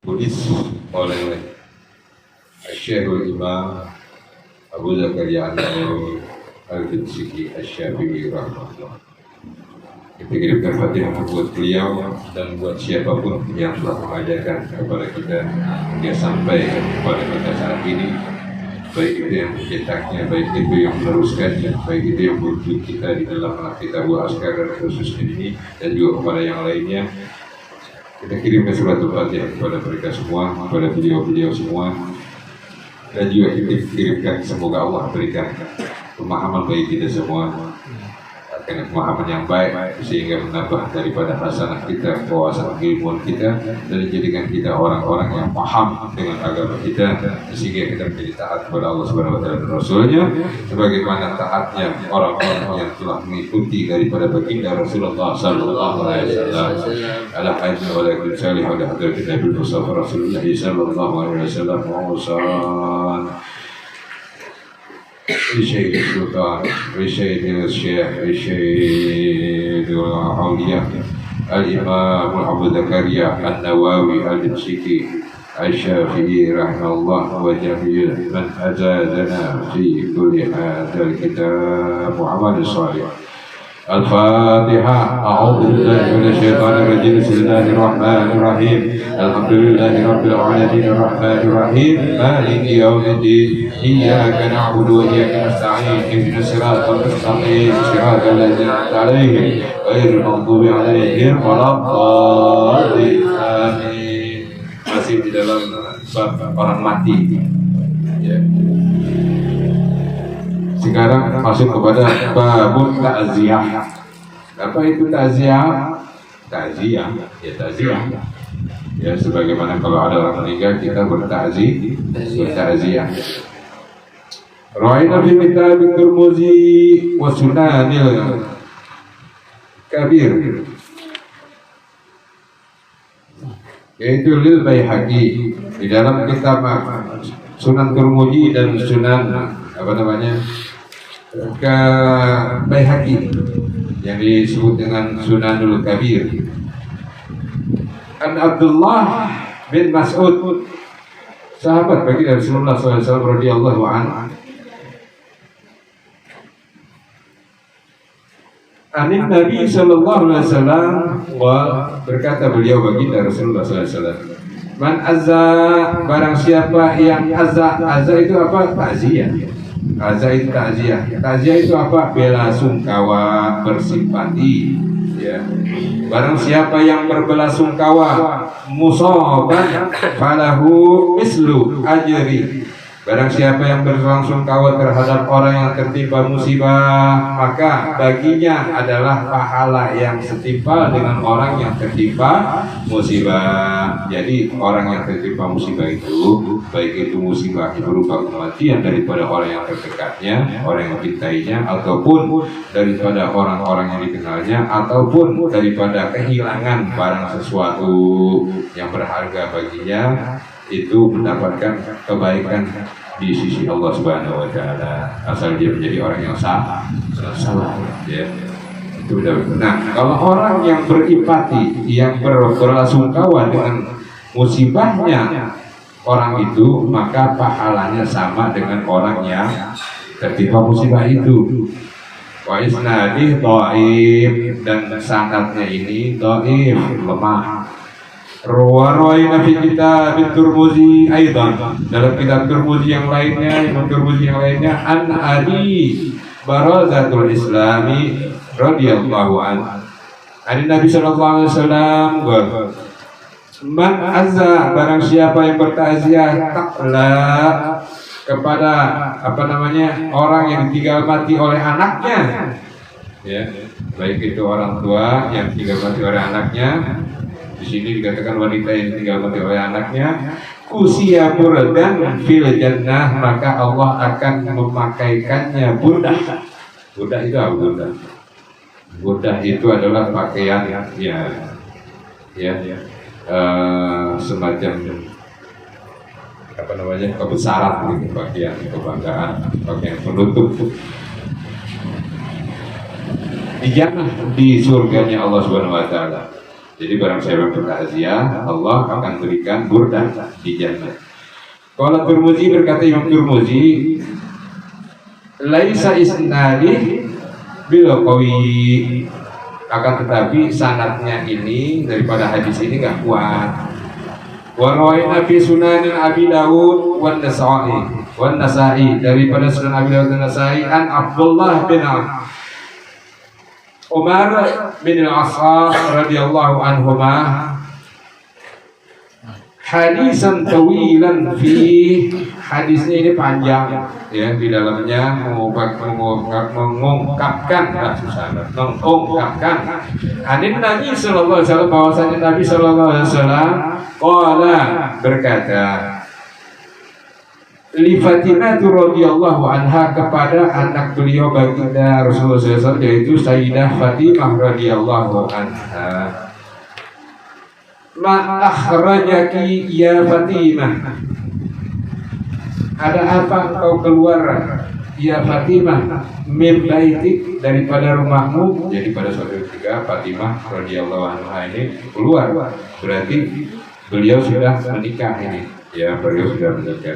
tulis oleh Syekhul Imam Abu Zakaria An-Nawawi Al-Dimsyiki Asy-Syafi'i rahimahullah. Kita kirimkan Fatihah buat beliau dan buat siapapun yang telah mengajarkan kepada kita hingga sampai kepada kita saat ini, baik itu yang mencetaknya, baik itu yang meneruskannya, baik itu yang menuju kita di dalam Kitab Askar dan khususnya ini, dan juga kepada yang lainnya. Kita kirimkan surat Fatihah kepada mereka semua, kepada beliau-beliau semua, dan juga kita kirimkan semoga Allah berikan pemahaman bagi kita semua, dengan pemahaman yang baik sehingga menambah daripada hasanah kita, kewawasan ilmu kita, dan menjadikan kita orang-orang yang paham dengan agama kita sehingga kita menjadi taat kepada Allah Subhanahu wa taala dan Rasulnya sebagaimana taatnya orang-orang yang telah mengikuti daripada baginda Rasulullah sallallahu alaihi wasallam ala hadis wa la salih wa hadrat Nabi Muhammad Rasulullah sallallahu alaihi wasallam Syekh Sultan, Syekh Syekh, Syekh Auliya, Al-Imam Abu Zakaria An-Nawawi Al-Dimsyiki Asy-Syafi'i rahimahullah wa jami'il man azadana fi kulli hadzal kitab Muhammad Shalih. Al-Fatihah. A'udzu billahi minasy syaithanir rajim. Bismillahirrahmanirrahim. Alhamdulillahirabbil alamin arrahmanir rahim maliki yaumiddin. Iyyaka na'budu wa iyyaka nasta'in. Ihdinas siratal mustaqim. Siratal ladzina an'amta 'alaihim ghairil maghdubi 'alaihim waladdallin. Amin. Masih di dalam bab orang mati. Ya. Sekarang masuk kepada babun ta'ziyah. Apa itu ta'ziyah? Ta'ziyah, ya ta'ziyah. Ya sebagaimana kalau ada orang meninggal kita berta'ziyah. Ra'ayna fi kitab Tirmidzi wa Sunanil Kabir. Yaitu lil Baihaqi di dalam kitab Sunan Tirmidzi dan Sunan ke Baihaqi yang disebut dengan Sunanul Kabir. An Abdullah bin Mas'ud, sahabat baginda Rasulullah SAW radhiyallahu anhu, Anin Nabi sallallahu alaihi wasallam, berkata beliau baginda Rasulullah SAW, man azza, barang siapa yang azza itu apa? Ta'ziyah. Azza itu ta'ziyah. Ta'ziyah itu apa? Bela sungkawa, bersimpati. Ya. Barang siapa yang berbelasungkawa, musaban falahu mislu ajri. Barang siapa yang berbelasungkawa terhadap orang yang tertimpa musibah, maka baginya adalah pahala yang setimpal dengan orang yang tertimpa musibah. Jadi orang yang tertimpa musibah itu, baik itu musibah berupa kematian daripada orang yang terdekatnya, orang yang dicintainya, ataupun daripada orang-orang yang dikenalnya, ataupun daripada kehilangan barang sesuatu yang berharga baginya, itu mendapatkan kebaikan di sisi Allah Subhanahu wa taala asal dia menjadi orang yang salah ya. Itu udah. Nah, kalau orang yang berempati, yang berbelasungkawa dengan musibahnya orang itu, maka pahalanya sama dengan orang yang tertimpa musibah itu. Wa isnadih dhaif, dan sanadnya ini dhaif, lemah. Rawaina fi kitab Tirmidzi aidan, dalam kitab Tirmidzi yang lainnya, an Ali Barazatul Islami radhiyallahu anhu. Nabi sallallahu alaihi wasallam, man azza, barang siapa yang bertakziah takla kepada orang yang ditinggal mati oleh anaknya, ya, baik itu orang tua yang ditinggal mati oleh anaknya. Di sini dikatakan wanita yang tinggal mati oleh anaknya, usia burdan fil jannah, maka Allah akan memakaikannya burdah. Burdah itu apa burdah? Burdah itu adalah pakaian semacam kebesaran, pakaian kebanggaan, pakaian penutup di jannah, di surganya Allah Subhanahu wa taala. Jadi barang siapa bertakziah, Allah akan berikan burdah di jannah. Kalau Tirmidzi berkata Imam Tirmidzi, laisa isnadi bil qawi, akan tetapi sanadnya ini daripada hadis ini nggak kuat. Wa rawaina fi sunan Abi Dawud wan Nasa'i daripada Sunan Abi Dawud dan Nasa'i an Abdullah bin Umar bin Al-As radhiyallahu anhuma hadisan tawilan fi, hadisnya ini panjang ya, di dalamnya mengungkapkan hadis Nabi sallallahu alaihi wasallam, bahwasanya Nabi sallallahu alaihi wasallam qala berkata li Fatimah radhiyallahu anha, kepada anak beliau baginda Rasulullah SAW, yaitu Sayyidah Fatimah radhiyallahu anha, ma akhrajaki ya Fatimah, ada apa engkau keluar ya Fatimah min baitik, daripada rumahmu. Jadi pada suatu ketika Fatimah radhiyallahu anha ini keluar, berarti beliau sudah menikah ini ya, beliau sudah menikah.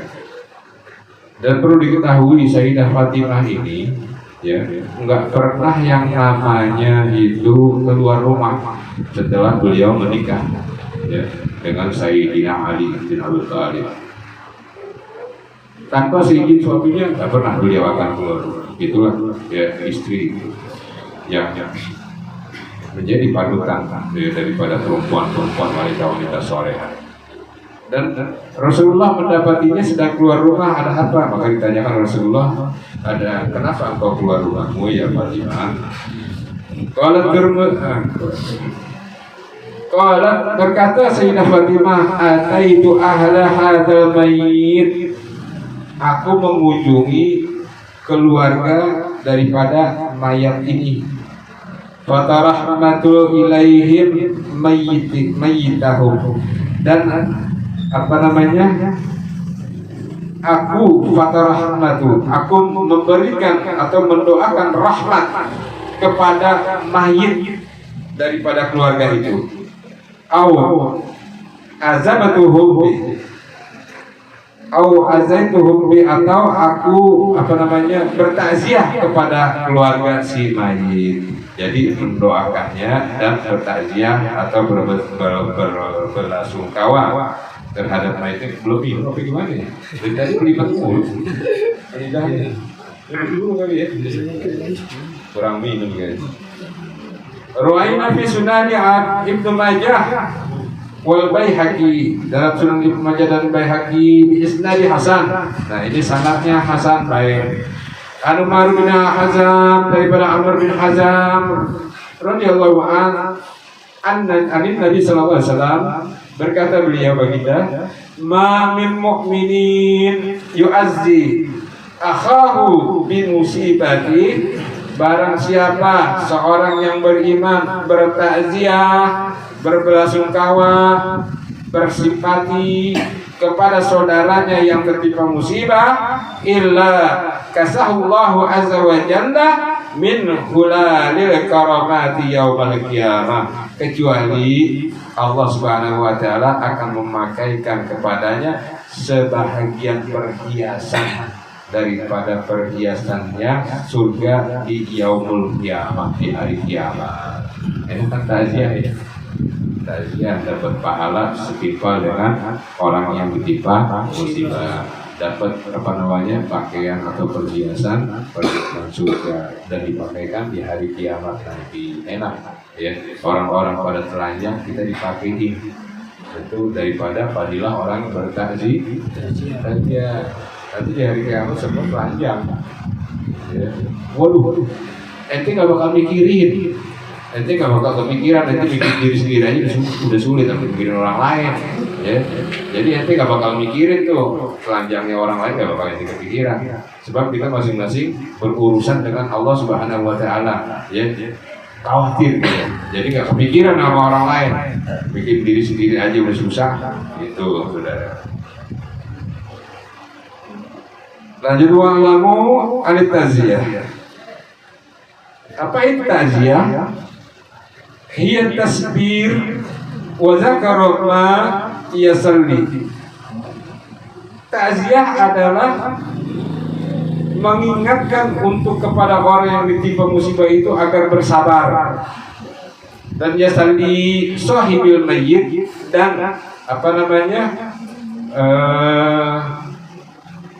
Dan perlu diketahui Sayyidah Fatimah ini ya enggak pernah yang namanya itu keluar rumah setelah beliau menikah ya dengan Sayyidina Ali bin Abi Thalib. Tanpa seizin suaminya enggak pernah beliau akan keluar rumah. Itulah ya istri yang menjadi panutan ya, daripada perempuan-perempuan wanita-wanita soleha. Dan Rasulullah mendapatinya sedang keluar rumah, ada apa? Maka ditanyakan Rasulullah, ada kenapa engkau keluar rumahmu ya Fatimah? Qalat berkata Sayyidah Fatimah, ataitu ahla hadzal mayyit, aku mengunjungi keluarga daripada mayat ini. Fatarahmatu ilaihim mayyitahum, dan apa namanya, aku fatarahmatu, aku memberikan atau mendoakan rahmat kepada mayit daripada keluarga itu. Au azaituhum bi, atau aku apa namanya bertakziah kepada keluarga si mayit. Jadi mendoakannya dan bertakziah atau berbelasungkawa terhadap mayitnya. Belum minum apa gimana ya? Dari tadi kelima mulu. Dulu kali ya. Kurang minum guys. Ruwaina fi sunani Ibnu Majah wal Baihaqi, dalam Sunan Ibnu Majah dan Baihaqi bi isnadi hasan. Nah, ini sanadnya hasan baik. Umar bin Hazam, daripada Amr bin Hazam radhiyallahu anhu Nabi sallallahu alaihi wasallam, berkata beliau baginda, ma min mu'minin yu'azzi akhahu bi musibati, barang siapa seorang yang beriman bertakziah, berbelasungkawa, bersimpati kepada saudaranya yang tertimpa musibah, illa kasahullahu azza wa jalla min hulalil karamati yaumal qiyamah, kecuali Allah Subhanahu wa taala akan memakaikan kepadanya sebahagian perhiasan daripada perhiasannya surga di yaumul qiyamah, di hari kiamat. Ini kan takziah ya. Takziah dapat pahala setimpal dengan orang yang ditimpa musibah, dapat apa namanya pakaian atau perhiasan surga dan dipakaikan di hari kiamat nanti. Enak ya, orang-orang pada telanjang kita dipakai itu daripada fadilah orang bertakziah. Nanti di hari kiamat semua telanjang ya. Waduh, ente gak bakal mikirin, ente gak bakal kepikiran, ente bikin diri sendiri aja udah sulit, tapi mikirin orang lain ya. Jadi ente gak bakal mikirin tuh telanjangnya orang lain, gak bakal ente kepikiran, sebab kita masing-masing berurusan dengan Allah Subhanahu wa taala ya. Khawatir gitu. Jadi gak kepikiran sama orang lain, bikin diri sendiri aja udah susah itu saudara. Lanjut, wa'lamu anit taziyah. Apa itu taziyah? hiya tasbir wa zakara ma yasalli. Takziah adalah mengingatkan untuk kepada orang yang ditimpa musibah itu agar bersabar. Dan yasalli sahibil mayyit, dan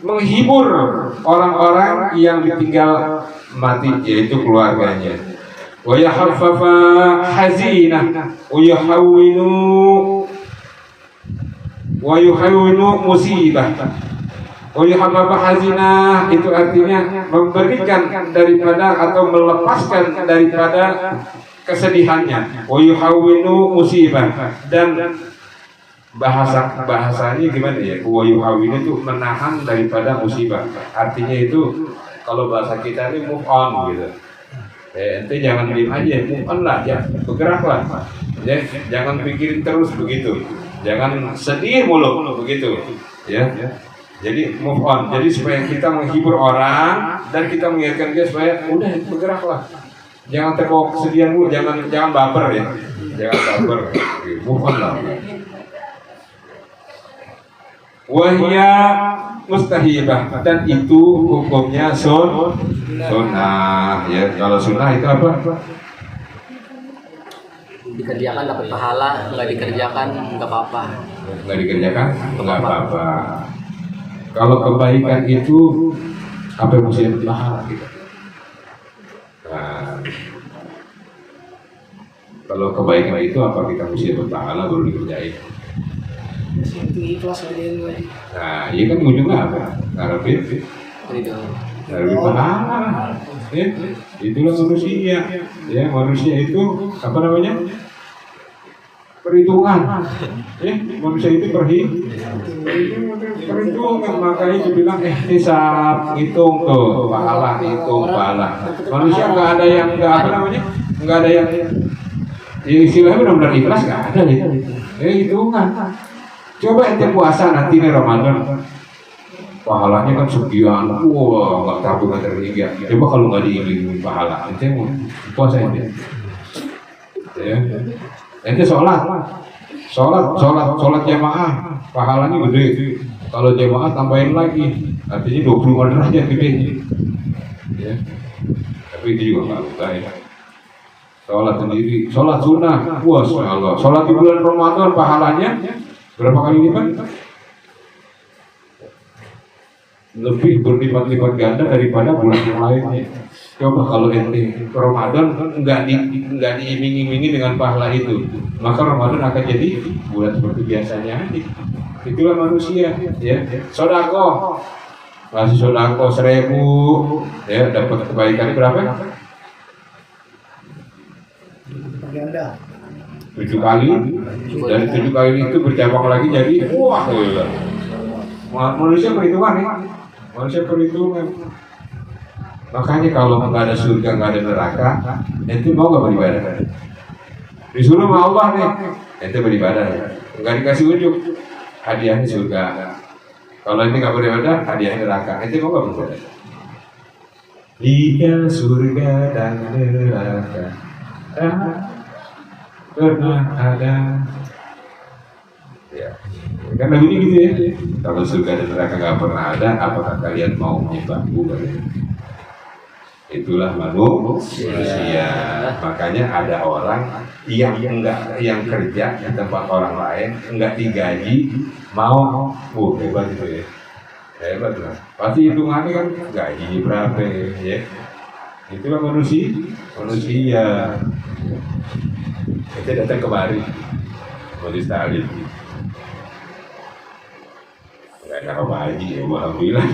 menghibur orang-orang yang ditinggal mati, yaitu keluarganya. Wa yahaffafa hazinah wa yuhawwinu musibah. Wa yahaffafa hazinah itu artinya memberikan daripada atau melepaskan daripada kesedihannya. Wa yuhawwinu musibah, dan bahasanya gimana ya? Wa yuhawwinu itu menahan daripada musibah. Artinya itu kalau bahasa kita ini move on gitu. Ente jangan diam aja, move on lah, ya bergeraklah. Ya, jangan pikirin terus begitu. Jangan sedih mulu begitu. Ya. Jadi move on. Jadi supaya kita menghibur orang dan kita mengingatkan dia supaya udah bergeraklah. Jangan terbawa kesedihan mulu, jangan baper ya. Jangan baper. Move on lah. Wahya mustahibah, dan itu hukumnya sunnah. Ya, kalau sunnah itu apa? Dikerjakan dapat pahala, nggak dikerjakan nggak apa-apa. Nggak dikerjakan nggak apa-apa. Kalau kebaikan itu apa yang mesti dapat pahala gitu. Nah, kalau kebaikan itu apa kita mesti dapat pahala baru dikerjain. Itu ikhlas aja itu. Nah, ini kan ujungnya apa? Ngarepin pahala. Ya, itulah manusia. Ya, manusia itu apa namanya? Perhitungan. Ya, manusia itu perhitungan, makanya dibilang hisab, hitung tuh pahala, hitung pahala. Manusia nggak ada yang nggak ada yang istilahnya benar-benar ikhlas, nggak ada itu. Hitungan. Coba ente puasa nanti nih Ramadan, pahalanya kan sekian, wah nggak tabungan terhingga. Coba kalau nggak diiringi pahala, ente mau puasa ente, ya, ente sholat jamaah, pahalanya gede. Kalau jamaah tambahin lagi, artinya 20 derajat gede. Ya, tapi itu juga nggak lupa ya. Sholat sendiri, sholat sunnah, wah Allah, sholat di bulan Ramadan pahalanya berapa kali lipat? Lebih berlipat-lipat ganda daripada bulan yang lainnya. Coba kalau ente Ramadan enggak diiming-imingi dengan pahala itu, maka Ramadan akan jadi bulan seperti biasanya aja. Itulah manusia, ya. Sodako, masih sodako 1000, ya dapat kebaikan berapa? Berganda. 7 kali, dari 7 kali itu bercabang lagi jadi wah gila. Manusia perhitungan nih, manusia perhitungan. Makanya kalau nggak ada surga, nggak ada neraka, ente mau nggak beribadah? Disuruh sama Allah nih, ente beribadah, nggak dikasih ujung, hadiahnya surga. Kalau ente nggak beribadah, hadiahnya neraka. Ente mau nggak beribadah? Jika surga dan neraka pernah ada, ya kan lagunya gitu ya. Kalau surga dan neraka nggak pernah ada, apakah kalian mau menyembahku? Itulah manusia. Makanya ada orang yang kerja di tempat orang lain enggak digaji, mau hebat itu ya, hebat lah. Pasti hitungannya kan gaji berapa ya. Itulah manusia. Kita datang kemari Majelis Ta'lim, nggak ada haji ya, alhamdulillah.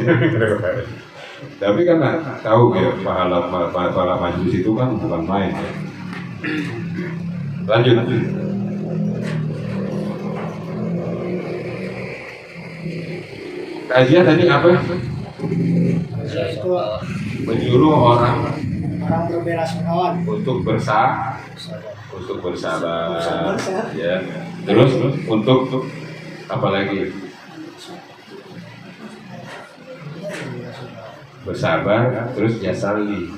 Tapi kan tahu ya pahala majelis itu kan bukan main ya. Lanjut. Kajian tadi apa? Itu Menyuruh orang berbela sungkawa untuk bersabar, ya. Terus untuk apa lagi? Bersabar, terus yasali,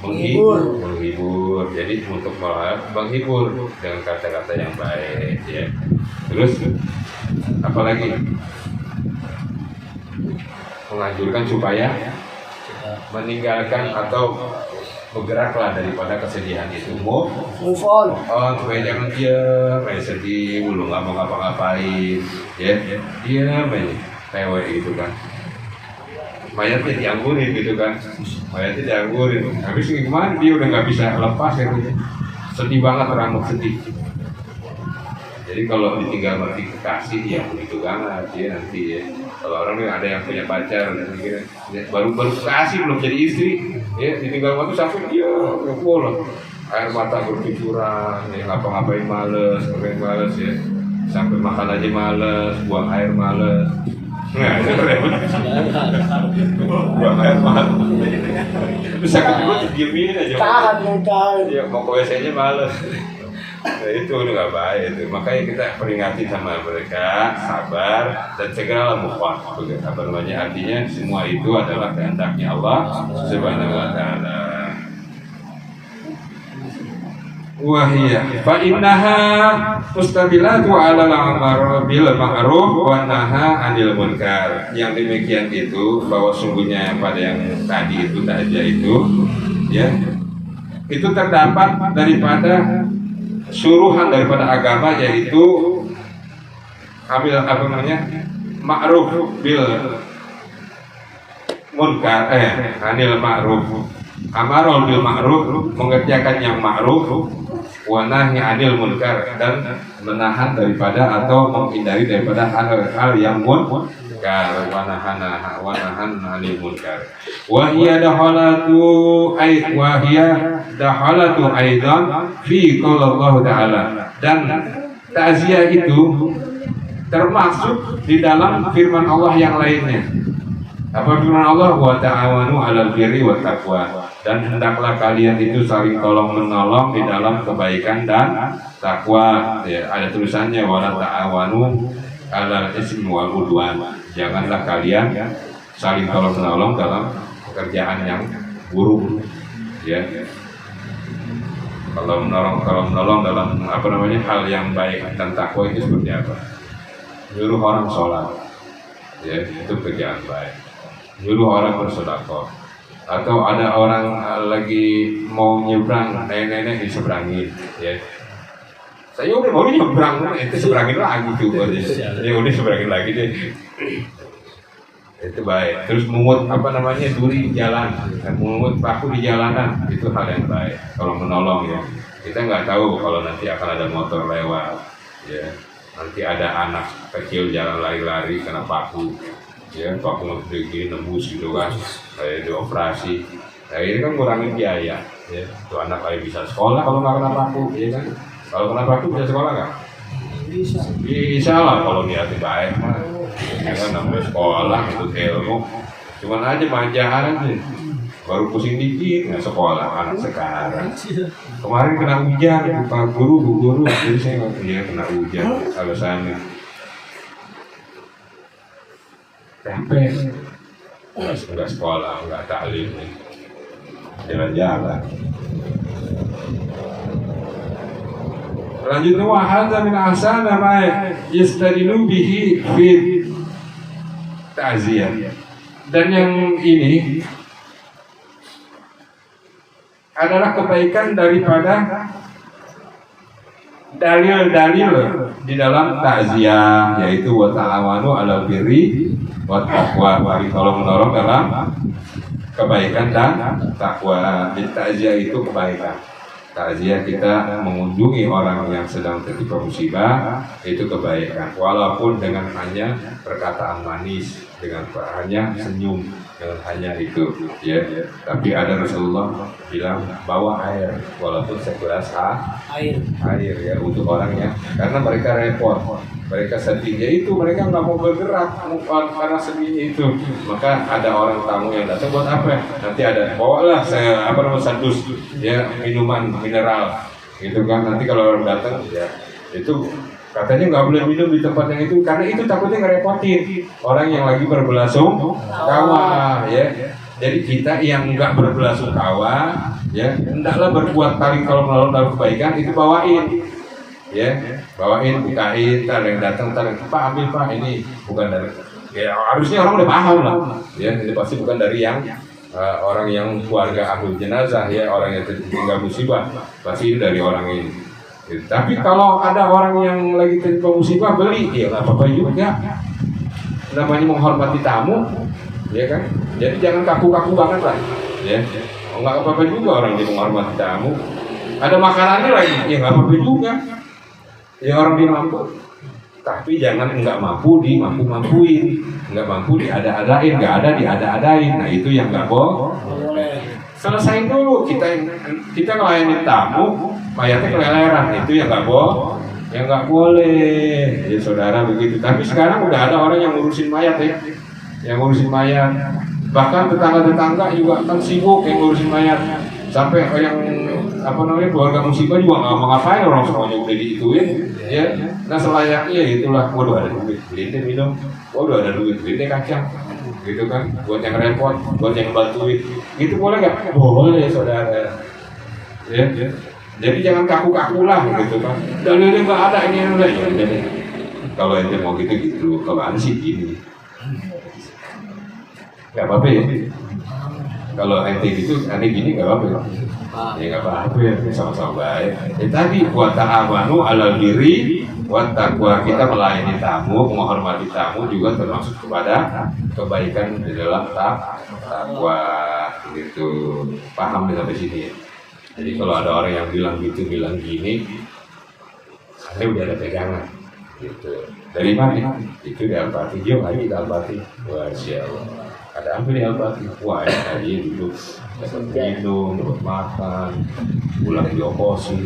menghibur. Jadi untuk menghibur dengan kata-kata yang baik, ya. Terus apalagi menganjurkan supaya meninggalkan atau bergeraklah daripada kesedihan itu. Move on. supaya jangan diam, sedih, belum nggak mau ngapa-ngapain, ya, diam aja, tewe gitu kan. Mayatnya dianggurin gitu kan, habis gimana dia udah nggak bisa lepas ya, sedih banget, rambut sedih. Jadi kalau ditinggal mati kekasih ya begitu banget ya nanti ya. Kalau orang yang ada yang punya pacar baru kekasih belum jadi istri ya, ditinggal mati sampai dia bolos, air mata bercucuran, ya ngapa-ngapain males ya, sampai makan aja males, buang air males. Nah, itu repot. Buang air males. Bisa kedua diemin aja. Tahan. Ya mau ke WC-nya males. Nah, itu udah nggak baik itu. Makanya kita peringati sama mereka, sabar dan segeralah move on. Apa namanya, artinya semua itu adalah kehendaknya Allah Subhanahu wa taala. Wahiyah fa innaha mustabilatu ala al-amr bil ma'ruf wa naha 'anil munkar. Yang demikian itu bahwa sungguhnya pada yang tadi itu saja itu ya, itu terdapat daripada suruhan daripada agama, yaitu ambil apa namanya, ma'ruf bil munkar, anil ma'ruf, amarul bil ma'ruf, mengerjakan yang ma'ruf, wa nahi anil munkar, dan menahan daripada atau menghindari daripada hal yang munkar, wa nahan anil munkar. Wa hiya dahalatu aidan fi qaulillah ta'ala, dan takziah itu termasuk di dalam firman Allah yang lainnya. Apa firman Allah? Wa ta'awanu 'alal birri wat taqwa, dan hendaklah kalian itu saling tolong menolong di dalam kebaikan dan takwa. Ya, ada tulisannya wala ta'awanu 'alal ismi wal udwan. Janganlah kalian saling tolong menolong dalam pekerjaan yang buruk. Ya. Kalau menolong dalam apa namanya, hal yang baik dan takwa itu seperti apa? Nyuruh orang sholat, ya, itu kerjaan baik. Nyuruh orang bersedekah, atau ada orang lagi mau nyebrang, nenek-nenek diseberangin, ya. Saya udah mau nyebrang, itu seberangin lagi tuh, ya udah seberangin lagi deh. Itu baik. Terus mungut apa namanya, duri di jalan, mungut paku di jalanan, itu hal yang baik. Kalau menolong ya, kita nggak tahu kalau nanti akan ada motor lewat, ya. Nanti ada anak kecil jalan lari-lari kena paku, ya, paku begini nembus gitu kan, kayak dioperasi. Nah ini kan ngurangin biaya, ya. Tuh anak lagi bisa sekolah kalau nggak kena paku, ya kan? Kalau kena paku bisa sekolah nggak? Bisa lah kalau niatnya baik mah. Ya kan, namanya sekolah untuk ilmu. Cuman aja manjahan aja, baru pusing dikit nggak sekolah anak sekarang. Kemarin kena hujan, Pak Guru, Bu Guru, jadi saya ya kena hujan alasannya. Capek, nggak sekolah, nggak taklim, jalan-jalan. Lanjutnya, wa hadza min ahsana ma yastadilu bihi fi ta'ziyah. Dan yang ini adalah kebaikan daripada dalil-dalil di dalam ta'ziyah, yaitu wa ta'awanu 'alal birri wat taqwa, mari tolong menolong dalam kebaikan dan takwa. Jadi ta'ziyah itu kebaikan. Takziah kita mengunjungi orang yang sedang tertimpa musibah, itu kebaikan, walaupun dengan hanya perkataan manis, dengan hanya senyum, dengan hanya itu, ya. Tapi ada Rasulullah bilang bawa air, walaupun segelas air ya, untuk orangnya, karena mereka repot, mereka sedih, yaitu mereka nggak mau bergerak karena sedihnya itu. Maka ada orang tamu yang datang, buat apa? Nanti ada, bawalah saya sandus, ya, minuman mineral, gitu kan. Nanti kalau orang datang, ya itu katanya nggak boleh minum di tempat yang itu, karena itu takutnya ngerepotin orang yang lagi berbelasungkawa, ya. Jadi kita yang nggak berbelasungkawa, ya, hendaklah berbuat kali kalau menolong dalam kebaikan itu bawain, ya, bawain, bukain, ntar yang datang, ntar Pak ambil Pak ini bukan dari, ya harusnya orang udah paham lah, ya, ini pasti bukan dari yang orang yang keluarga ahli jenazah, ya, orang yang tertinggal musibah, pasti ini dari orang ini. Gitu. Tapi kalau ada orang yang lagi tertimpa musibah beli, ya nggak apa-apa juga, namanya menghormati tamu. Ya kan, jadi jangan kaku-kaku banget lah, ya. Oh, nggak apa-apa juga orang dia menghormati tamu. Ada makanannya lagi, ya nggak apa-apa juga. Ya orang dia mampu, tapi jangan nggak mampu mampuin, nggak mampu diada-adain, nggak ada diada-adain. Nah itu yang nggak boleh. Selesain dulu kita ngelayanin tamu, mayatnya keleleran, itu yang nggak boleh. Yang nggak boleh, ya saudara begitu. Tapi sekarang udah ada orang yang ngurusin mayat ya. Yang ngurusin mayat, bahkan tetangga-tetangga juga kan sibuk yang ngurusin mayat, sampai yang keluarga musibah juga nggak mau ngapain, orang semuanya udah diituin, ya. Nah selayaknya itulah, waduh ada duit, beli minum, waduh ada duit, beli kacang, gitu kan, buat yang repot, buat yang bantuin, gitu boleh nggak? Boleh saudara, ya. Jadi jangan kaku-kaku lah, gitu kan. Dalilnya nggak ada ini udah, jadi kalau ente mau gitu, kalau anda sih gini. Gak apa-apa ya. Kalau ente gitu, aneh gini gak apa-apa ya. Ya gak apa-apa ya, sama-sama baik. Tadi buat ta'amanu ala diri, buat takwa kita melayani tamu, menghormati tamu juga termasuk kepada kebaikan di dalam takwa gitu. Paham sampai sini ya. Jadi kalau ada orang yang bilang gitu, bilang gini, aneh udah ada pegangan. Gitu. Dari mana? Itu di Al-Fatih, jom lagi di Al-Fatih. Masya Allah. Ada apa di Al-Fatih? Wah, tadi duduk dapat minum, dapat makan, pulang diokosi.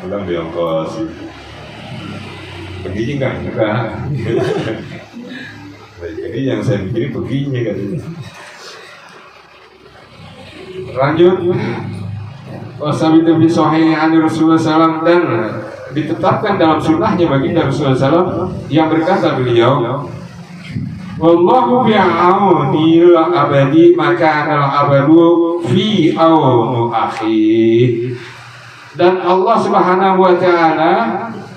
Pulang diokosi. Begini enggak. Jadi yang saya pikirin begini kan. Lanjut. Wasabitu bi sahih an Rasulullah SAW, dan ditetapkan dalam sunnahnya baginda Rasulullah SAW yang berkata beliau, wallahu bi'aunil abadi maka al-abadu fi aunu akhi. Dan Allah Subhanahu wa taala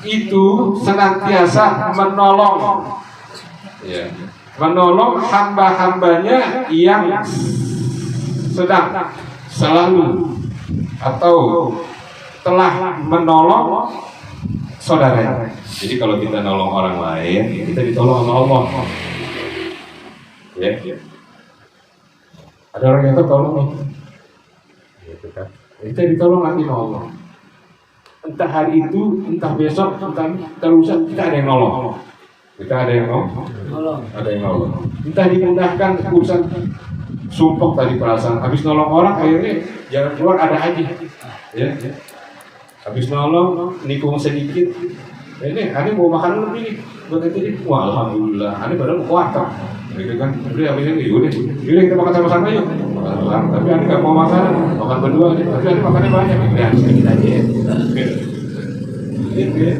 itu senantiasa menolong, ya, menolong hamba-hambanya yang sedang selalu atau telah menolong saudara. Jadi kalau kita nolong orang lain, kita ditolong sama Allah. Ya. Ada orang yang tertolong nih. Kita ditolong nanti sama Allah. Entah hari itu, entah besok, entah terusan kita ada yang nolong. Kita ada yang nolong. Ada yang nolong. Entah dimudahkan urusan sumpah tadi perasaan. Habis nolong orang akhirnya jalan keluar ada aja. Ya. Habis nolong nikung sedikit, ini ada mau makan lebih nih buat itu. Wah alhamdulillah, ada padahal kuat gitu kan. Udah habis ini, yaudah kita makan sama-sama yuk. Tapi ada nggak mau makan berdua nih. Tapi ada makannya banyak. Ya sedikit aja. Gitu.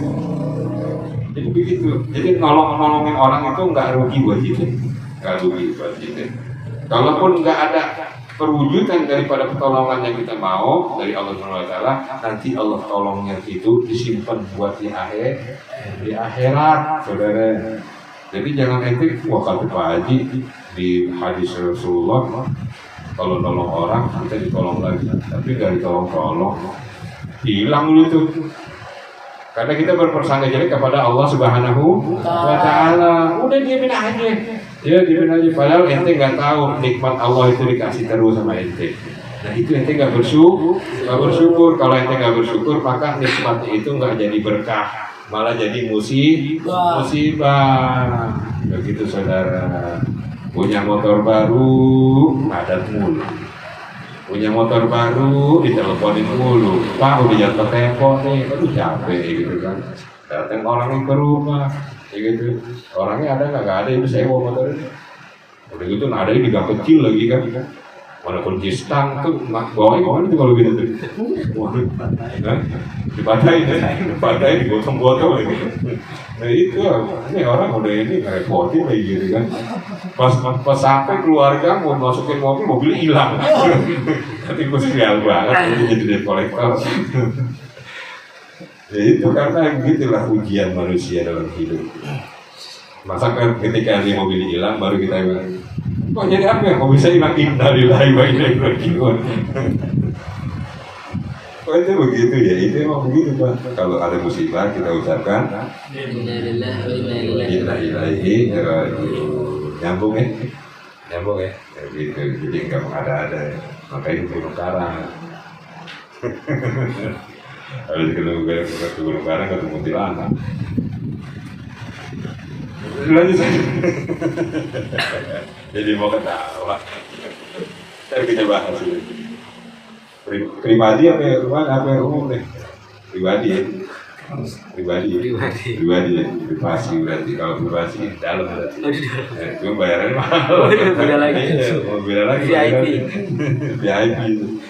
Jadi begitu. Jadi nolongin orang itu nggak rugi buat kita, nggak rugi buat kita. Kalaupun nggak ada perwujudan daripada pertolongan yang kita mau dari Allah SWT, nanti Allah tolongnya itu disimpan buat di akhirat, saudara. Jadi jangan ente, wah kata Pak Haji di hadis Rasulullah, kalau nolong orang kita ditolong lagi, tapi nggak ditolong, hilang dulu tuh. Karena kita berpersangka jelek kepada Allah Subhanahu wa Ta'ala. Udah diamin aja. Ya diamin aja. Padahal ente nggak tahu nikmat Allah itu dikasih terus sama ente. Nah itu ente nggak bersyukur. Kalau ente nggak bersyukur, maka nikmatnya itu nggak jadi berkah, malah jadi musibah. Begitu saudara. Punya motor baru, padat mulu. Punya motor baru, diteleponin mulu. Pak udah jatuh tempo nih, aduh capek gitu kan. Datang orangnya ke rumah, gitu. Orangnya ada nggak ada, itu sewa motor ini. Udah gitu, ada di gang kecil lagi kan. Walaupun jistang tuh bawahnya kemana tuh kalau gitu tuh? Waduh, dipatahin, digotong-gotong gitu. Nah itu, ini orang udah ini ngerepotin kayak gitu kan. Pas sampai keluarga mau masukin mobil hilang. Tapi gue sial banget, jadi debt collector. Ya itu karena begitulah ujian manusia dalam hidup. Masa kan ketika di mobil hilang baru kita bilang, kok jadi apa ya? Kok bisa hilang innalillahi wa inna ilaihi raji'un. Oh itu begitu ya, itu emang begitu Pak. Kalau ada musibah kita ucapkan Innalillahi wa inna ilaihi raji'un. Nyambung ya? Gitu, jadi nggak ada-ada ya. Makanya gunung karang. Habis ke gunung karang ketemu kuntilanak. Lanjut saja. Jadi mau ketawa. Ntar kita bahas ini. Pribadi apa umum nih? Pribadi ya. Pribadi ya. Privasi berarti kalau privasi dalam berarti. Itu bayarannya mahal. Beda lagi. Beda lagi. VIP itu.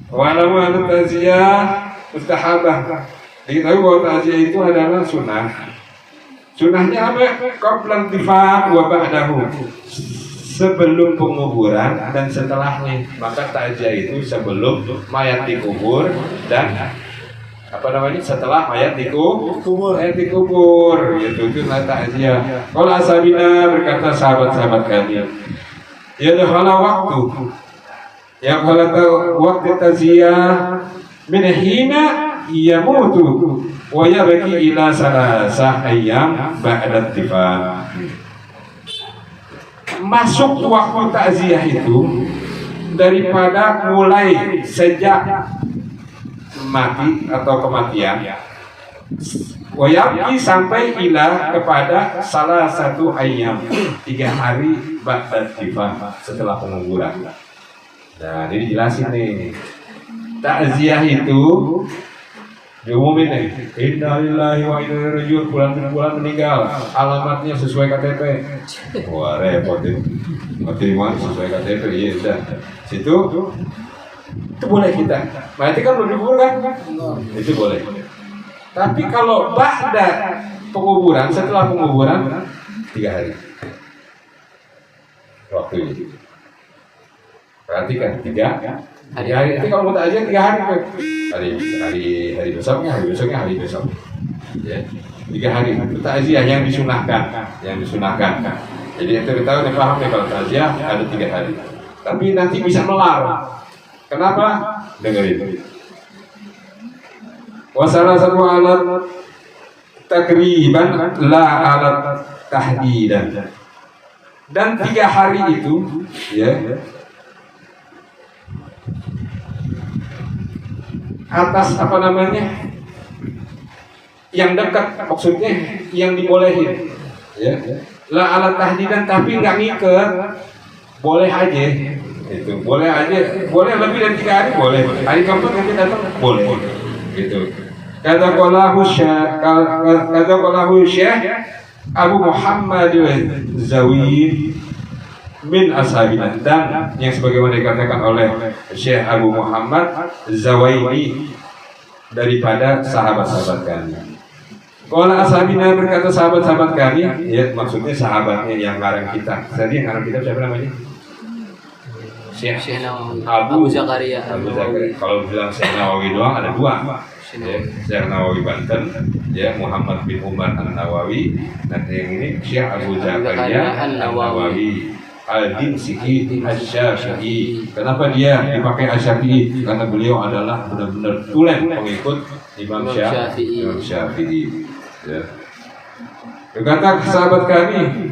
Walaupun taziyah mustahabah. Diketahui bahwa takziah itu adalah sunnah. Sunnahnya apa? Qabla intifaq wa ba'dahu. Sebelum penguburan dan setelahnya. Maka takziah itu sebelum mayat dikubur dan setelah mayat dikubur. Itu takziah. Kalau ashabina berkata sahabat-sahabat kami, ya dakhala waktu. Ya kalau waktu takziah min hina yamutu wa yabki ila salasa ayyam ba'da intifaq. Masuk waktu takziah itu daripada mulai sejak mati atau kematian, wa yabki sampai ila kepada salah satu ayyam, 3 hari ba'da intifaq, setelah penguburan. Nah ini dijelasin nih, takziah itu diumumin nih, innalillahi wa inna ilaihi raji'un, bulan meninggal, alamatnya sesuai KTP. Wah repot itu, mana sesuai KTP, iya udah. Situ itu boleh kita. Berarti kan belum dikubur kan? Itu boleh. Tapi kalau ba'da penguburan, setelah penguburan 3 hari waktunya. Perhatikan 3 hari. Itu kalau mau takziah 3 hari. Hari besoknya. Ya. 3 hari. Itu takziah yang disunahkan. Jadi itu kita tahu nih, paham nih kalau takziah ada 3 hari. Tapi nanti bisa melar. Kenapa? Dengerin. Wasalah satu alat takriban la alat tahdidan. Dan 3 hari itu, ya. Atas yang dekat, maksudnya yang dibolehin, ya. La alat tahdidan, tapi nggak ngikat, boleh aja, itu boleh lebih dari 3 hari boleh, hari keempat nanti datang boleh, gitu. Kata qalahu Syekh Abu Muhammad Zawi min ashabina, dan yang sebagaimana dikatakan oleh Syekh Abu Muhammad Zawaini daripada sahabat-sahabat kami. Kalau ashabina berkata sahabat-sahabat kami, ya maksudnya sahabatnya yang ngarang kita. Jadi yang ngarang kita siapa namanya? Syekh Abu Zakaria. Kalau bilang Syekh Nawawi doang ada 2. Syekh Nawawi Banten, ya Muhammad bin Umar An-Nawawi, dan yang ini Syekh Abu Zakaria An-Nawawi Al-Dimsyikhi Asy-Syafi'i. Kenapa dia dipakai Asy-Syafi'i? Karena beliau adalah benar-benar tulen pengikut Imam Syafi'i. Ya. Berkata sahabat kami,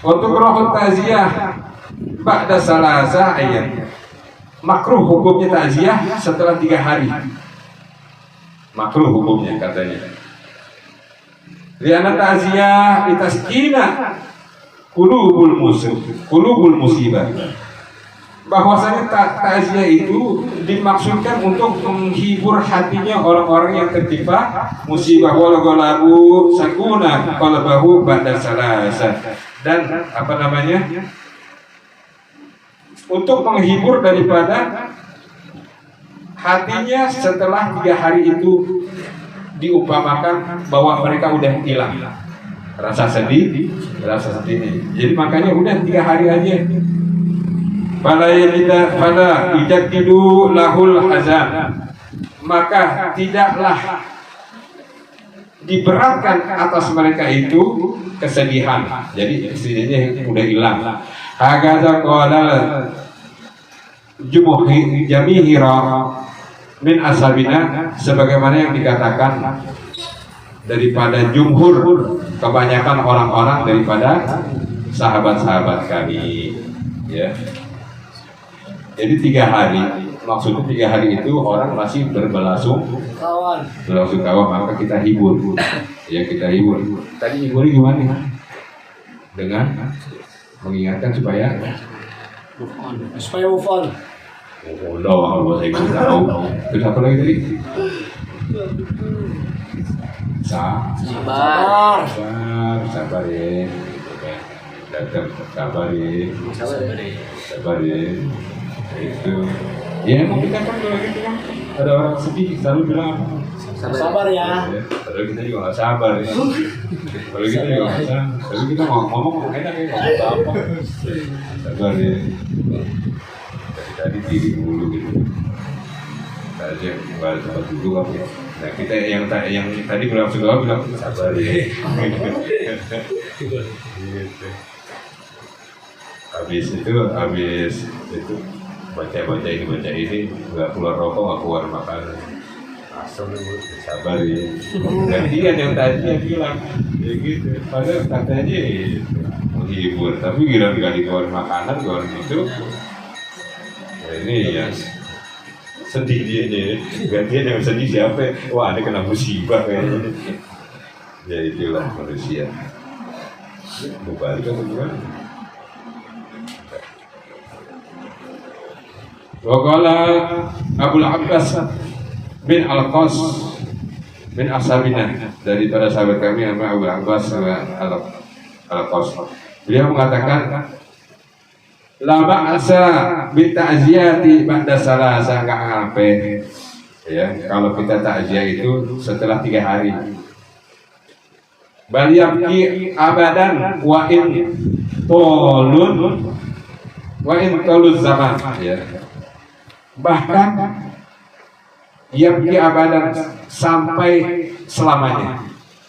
untuk rohul takziah ba'da salasa ayyam. Makruh hukumnya takziah setelah 3 hari. Makruh hukumnya katanya. Liana takziah litaskina qulubul musibah. bahwasanya takziah itu dimaksudkan untuk menghibur hatinya orang-orang yang tertimpa musibah, walagolabu sakuna qalbahu ba'da salasa, dan apa namanya, untuk menghibur daripada hatinya setelah 3 hari itu diumpamakan bahwa mereka udah hilang rasa sedih, rasa sedihnya. Jadi makanya udah 3 hari aja. Fala yujaddidu lahul hazan, maka tidaklah diberatkan atas mereka itu kesedihan. Jadi kesedihannya udah hilang. Hagaza qala jamihira min ashabina, sebagaimana yang dikatakan daripada jumhur, kebanyakan orang-orang daripada sahabat-sahabat kami, ya. Jadi 3 hari, maksudnya 3 hari itu orang masih berbelasungkawa, maka kita hibur, ya kita hibur. Tadi hiburnya gimana? Dengan mengingatkan supaya move on. Oh, kalau bahasa Inggris tahu. Terus apa lagi tadi? Sabar. Sabar ya. Datang sabar ya. Sabar ya. Itu. Ya mungkin kan kalau gitu kan ada orang sedih selalu bilang Sabar ya. Padahal kita juga nggak sabar ya. Kalau kita juga nggak sabar. Tapi kita ngomong enak ya, ngomong apa? Sabar ya. Tadi diri dulu gitu. Aja baru tempat dulu apa ya. Nah kita yang tadi berlangsung doa bilang sabar ya. Habis itu baca ini nggak keluar rokok, nggak keluar makanan. Asal sabar ya. Gantian yang tadi yang bilang ya gitu. Padahal katanya menghibur, tapi giliran nggak keluar makanan, keluar itu. Nah, ini yang sedih dia nih, gantian yang sedih siapa? Wah, ini kena musibah kayaknya. Ya itulah manusia. Balik atau gimana? Waqala Abul Abbas bin Al-Qas bin Ashabina, daripada sahabat kami nama Abul Abbas Al-Qas. Beliau mengatakan la ba'sa bi ta'ziyati ba'da salasa, enggak ngape ya kalau kita takziah itu setelah 3 hari. Bal yabki abadan wa in taluz zaman, ya. Bahkan yabki abadan sampai selamanya,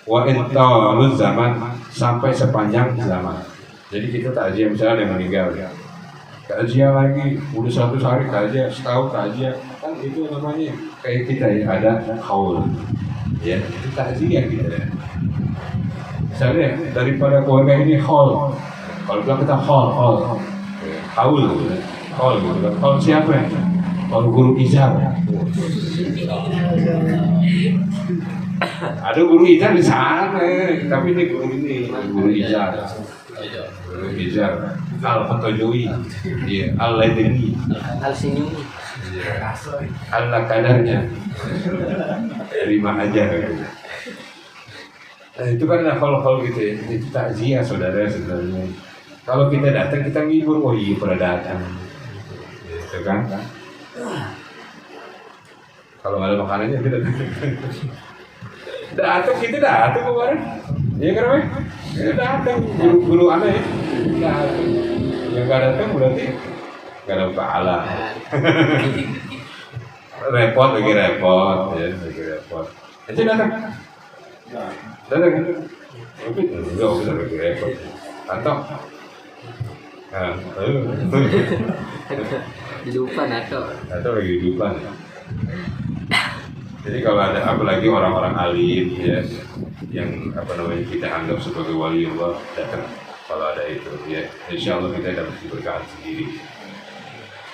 wa in taluz zaman sampai sepanjang zaman. Jadi kita takziah misalnya yang meninggal ya, takziah lagi, udah 100 hari takziah, setahun takziah, kan itu namanya kayak kita ya ada haul, ya itu takziah kita ya. Misalnya daripada keluarga ini haul, kalau bilang kita haul, haul gitu kan. Haul siapa ya? Haul guru izar. Ada guru izar di sana, tapi ini guru izar. Guru izar. Al-Fatojui, ya, Al-Ladeni, Al-Sini, Allah kadarnya, terima aja. Nah, itu kan hal-hal gitu ya, itu takziah saudara sebenarnya. Kalau kita datang kita ngibur, oh iya pada datang, gitu kan? Kalau nggak ada makanannya kita datang kita datang kemarin, ya kan Pak? Kita datang, guru anak ya. Yang nggak datang berarti nggak ada pahala. Repot lagi repot, ya lagi repot. Aja datang, tapi enggak usah lagi repot. Atau, hidupan atau lagi hidupan. Jadi kalau ada apalagi orang-orang alim ya, yang apa namanya kita anggap sebagai wali Allah datang, kalau ada itu ya, insya Allah kita dapat diberkahi sendiri.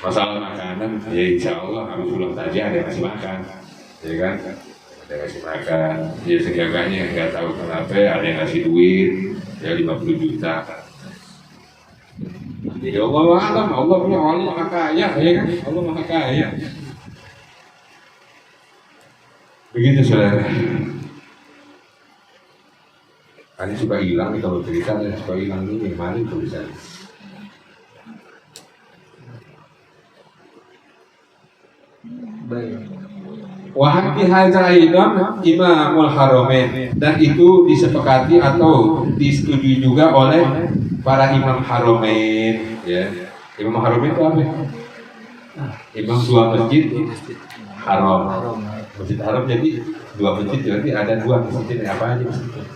Masalah makanan ya insya Allah harus pulang saja ada yang kasih makan, ya kan? Ada kasih makan, ya segaganya nggak tahu kenapa ada yang kasih duit ya 50 juta. Ya Allah alam, Allah maha kaya, ya kan? Allah maha kaya. Begitu saudara. Ini suka hilang nih kalau cerita, suka hilang ini mana tulisannya? Wahab bihadza aidan Imamul Haramain, dan itu disepakati atau disetujui juga oleh para Imam Haramain, ya. Imam Haramain itu apa? Imam dua masjid haram. Masjid haram jadi dua masjid, berarti ada dua masjid, apa aja masjid?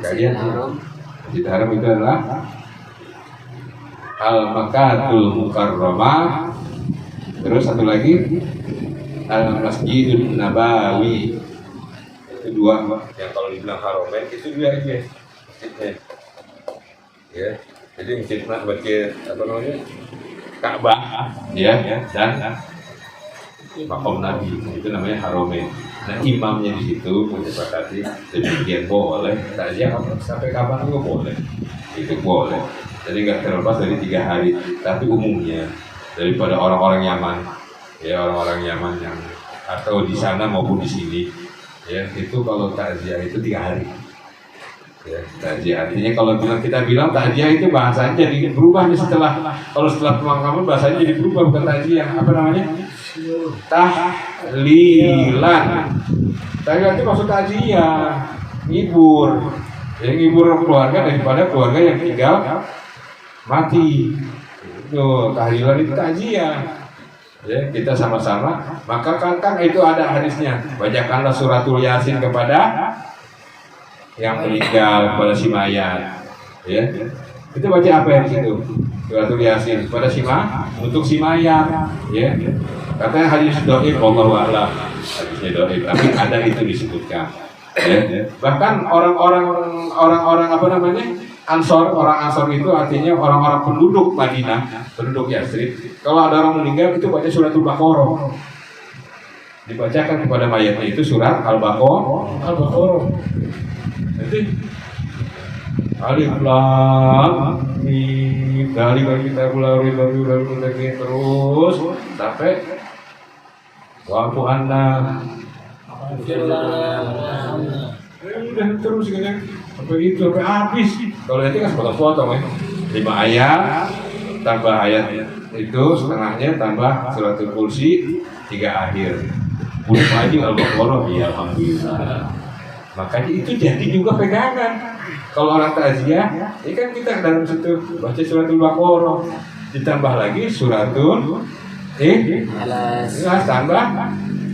Kalian Masjid Haram itu adalah Al-Makatul Mukarramah. Terus satu lagi Al-Masjidun Nabawi. Itu dua yang kalau dibilang Haramain itu dua aja masjidnya. Ya, jadi masjid apa namanya? Ka'bah, ya, dan Makom Nabi, itu namanya Haramain. Nah, imamnya di situ menyepakati demikian boleh, takziah sampai kapan juga boleh, itu boleh. Jadi nggak terlepas dari 3 hari, tapi umumnya daripada orang-orang Yaman, ya orang-orang Yaman yang atau di sana maupun di sini, ya itu kalau takziah itu 3 hari. Ya, takziah artinya kalau kita bilang takziah itu bahasanya jadi berubah nih kalau setelah pemakaman bahasanya jadi berubah, bukan takziah, apa namanya? Tahlilan. Tahlilan itu maksud takziah, ngibur. Yang ngibur keluarga daripada keluarga yang tinggal mati. Itu tahlilan itu takziah. Ya, kita sama-sama. Maka kan itu ada hadisnya. Bacakanlah suratul Yasin kepada yang meninggal, kepada si mayat. Ya. Kita baca apa yang situ? Suratul Yasin kepada untuk si mayat. Ya. Katanya hadis doib, wallahu a'lam, hadisnya doib, tapi ada itu disebutkan. Ya. Bahkan orang-orang apa namanya Ansor, orang Ansor itu artinya orang-orang penduduk Madinah, penduduk Yathrib. Kalau ada orang meninggal itu baca suratul Baqarah, dibacakan kepada mayatnya itu surat Al-Baqarah. Jadi alif lam mim dzalika kitabul la raiba fihi terus sampai wa'fu anna. Udah terus gitu sampai itu sampai habis. Kalau nanti kan sepotong-potong ya. 5 ayat tambah ayat itu setengahnya tambah suratul kursi 3 akhir. Udah maju Al-Baqarah, ya alhamdulillah. Makanya itu jadi juga pegangan. Kalau orang takziah, ini kan kita dalam situ baca suratul Baqarah, ditambah lagi suratul tambah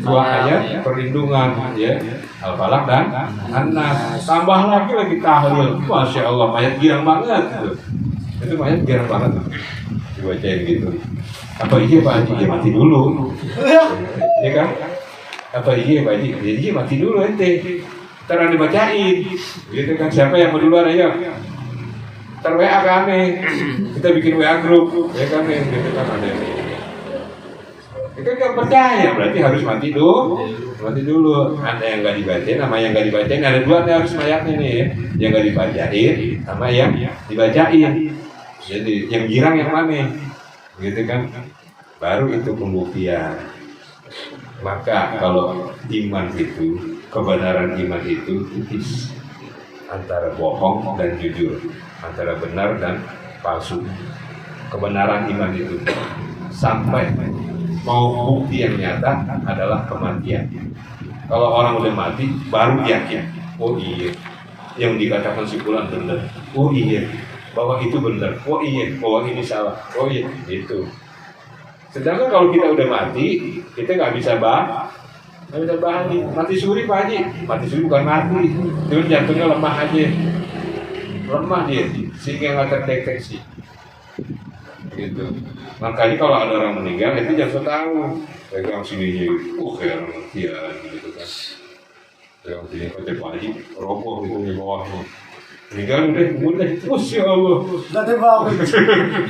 2 ayat perlindungan, ya, Al-Falaq dan An-Nas, tambah lagi tahlil. Masya Allah, mayat girang banget itu mayat girang banget dibacain gitu. Apa iya Pak Haji? Ya mati dulu, ya kan? Apa iya Pak Haji? Jadi mati dulu ente, ntar dibacain gitu kan. Siapa yang mau duluan, ayo ntar WA kami, kita bikin WA grup, ya kan, gitu kan. Ada kita nggak percaya, berarti harus mati dulu. Ada yang nggak dibacain sama yang nggak dibacain. Ada 2 nih harus mayatnya nih, yang nggak dibacain sama yang dibacain. Jadi yang girang yang mana, gitu kan? Baru itu pembuktian. Maka kalau iman itu, kebenaran iman itu tipis antara bohong dan jujur, antara benar dan palsu. Kebenaran iman itu sampai mau bukti yang nyata adalah kematian. Kalau orang udah mati baru yakin, oh iya yang dikatakan si fulan benar, oh iya bahwa itu benar, oh iya bahwa ini salah, oh iya itu. Sedangkan kalau kita udah mati, kita nggak bisa bahas nih. Mati suri Pak Haji, mati suri bukan mati, terus jantungnya lemah aja, lemah dia sehingga nggak terdeteksi. Gitu. Makanya kalau ada orang meninggal itu jangan tahu pegang sininya, kayak kematian gitu kan. Pegang sini pakai Haji, roboh itu di bawahnya. Meninggal udah, Masya Allah. Nggak tebak.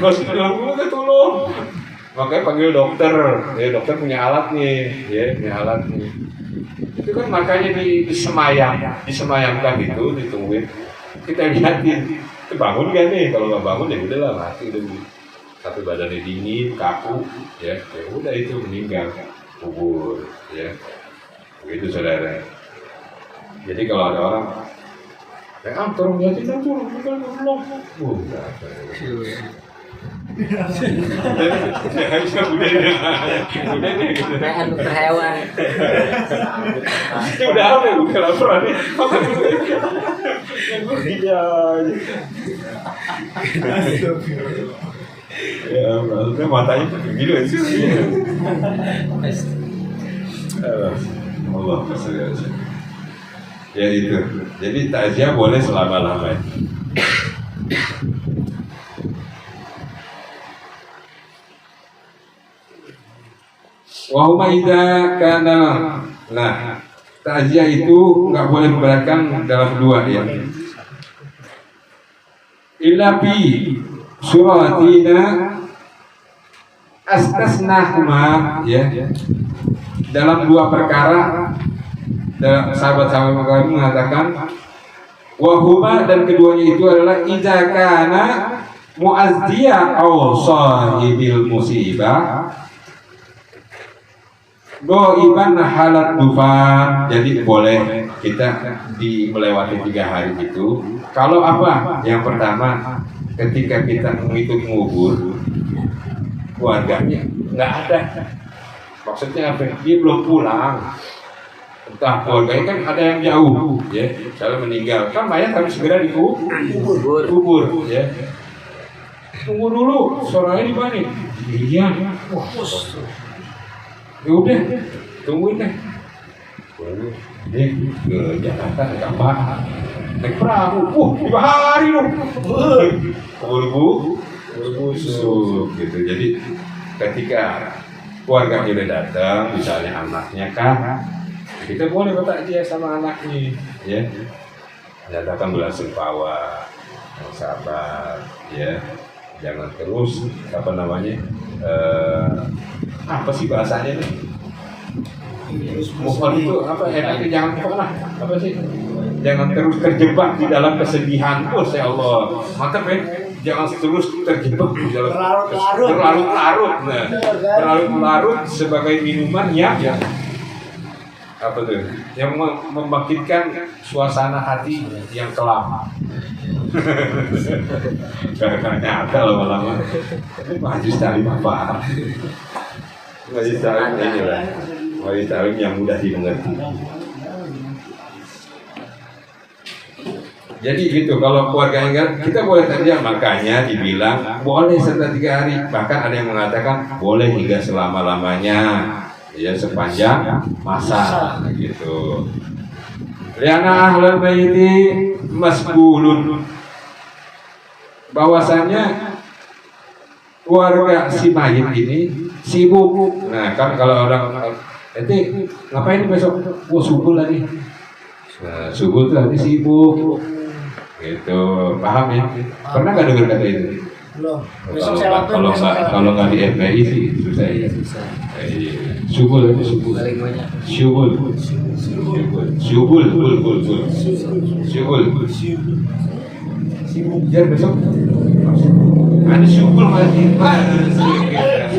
Masih udah tolong. Makanya panggil dokter, ya dokter punya alat nih, ya punya alat nih. Itu kan makanya disemayamkan itu, ditungguin. Kita lihatin bangun kan nih, kalau nggak bangun ya udahlah mati udah satu badannya dingin, kaku, ya udah itu meninggal, kubur, ya begitu saudara. Jadi kalau ada orang, tolong lihatin dong, bukan belum, udah deh, Kayak dokter hewan. udah apa? Udah laporan nih. Ya, maksudnya matanya begini aja. Allah masya. Ya itu. Jadi takziah boleh selama-lamanya. Wahuma idza kana. Nah, takziah itu nggak boleh memberatkan dalam dua ya. Illa bi suratina astasnahuma ya. Dalam dua perkara sahabat-sahabat kami mengatakan wahuma, dan keduanya itu adalah idza kana muazziya aw sahibil musibah goiban halat dufan. Jadi boleh kita melewati 3 hari itu. Kalau apa? Yang pertama, ketika kita menghitung ngubur keluarganya nggak ada. Maksudnya apa? Dia belum pulang. Entah keluarganya kan ada yang jauh, ya. Misalnya meninggal, kan mayat harus segera dikubur, ya. Tunggu dulu, sorenya di mana? Iya. Wah, ya udah, tungguin deh. Dia ke Jakarta, ke Kampar, naik perahu. 5 hari loh. Kubur busuk gitu. Jadi ketika keluarganya udah datang, misalnya anaknya kan, kita boleh bertakziah sama anaknya, ya. Nyatakan belasungkawa, yang sabar, ya. Jangan terus apa sih bahasanya nih? Mohon itu apa? Enaknya jangan pernah apa sih? Jangan terus terjebak di dalam kesedihan. Ya Allah, mantap ya. Jangan terus terjebak di dalam berlarut-larut. Nah, berlarut-larut sebagai minuman yang apa tuh? Yang membangkitkan suasana hati yang kelam. Gak nyata lama-lama. Majlis talim apa? Majlis talim ini lah. Majlis talim yang mudah dimengerti. Jadi gitu, kalau keluarga enggak, kita boleh takziah, makanya dibilang boleh setelah 3 hari. Bahkan ada yang mengatakan boleh hingga selama-lamanya, ya sepanjang masa gitu. Liana ahlul baiti masbulun, bahwasanya keluarga si mayit ini sibuk. Nah kan kalau orang ente ngapain besok? Subuh lagi. Nah, subuh tuh nanti sibuk. Gitu, paham ya? Pernah nggak dengar kata itu? Belum. Kalau nggak di FPI sih susah ya. Subul itu subul. Biar besok ada subul masih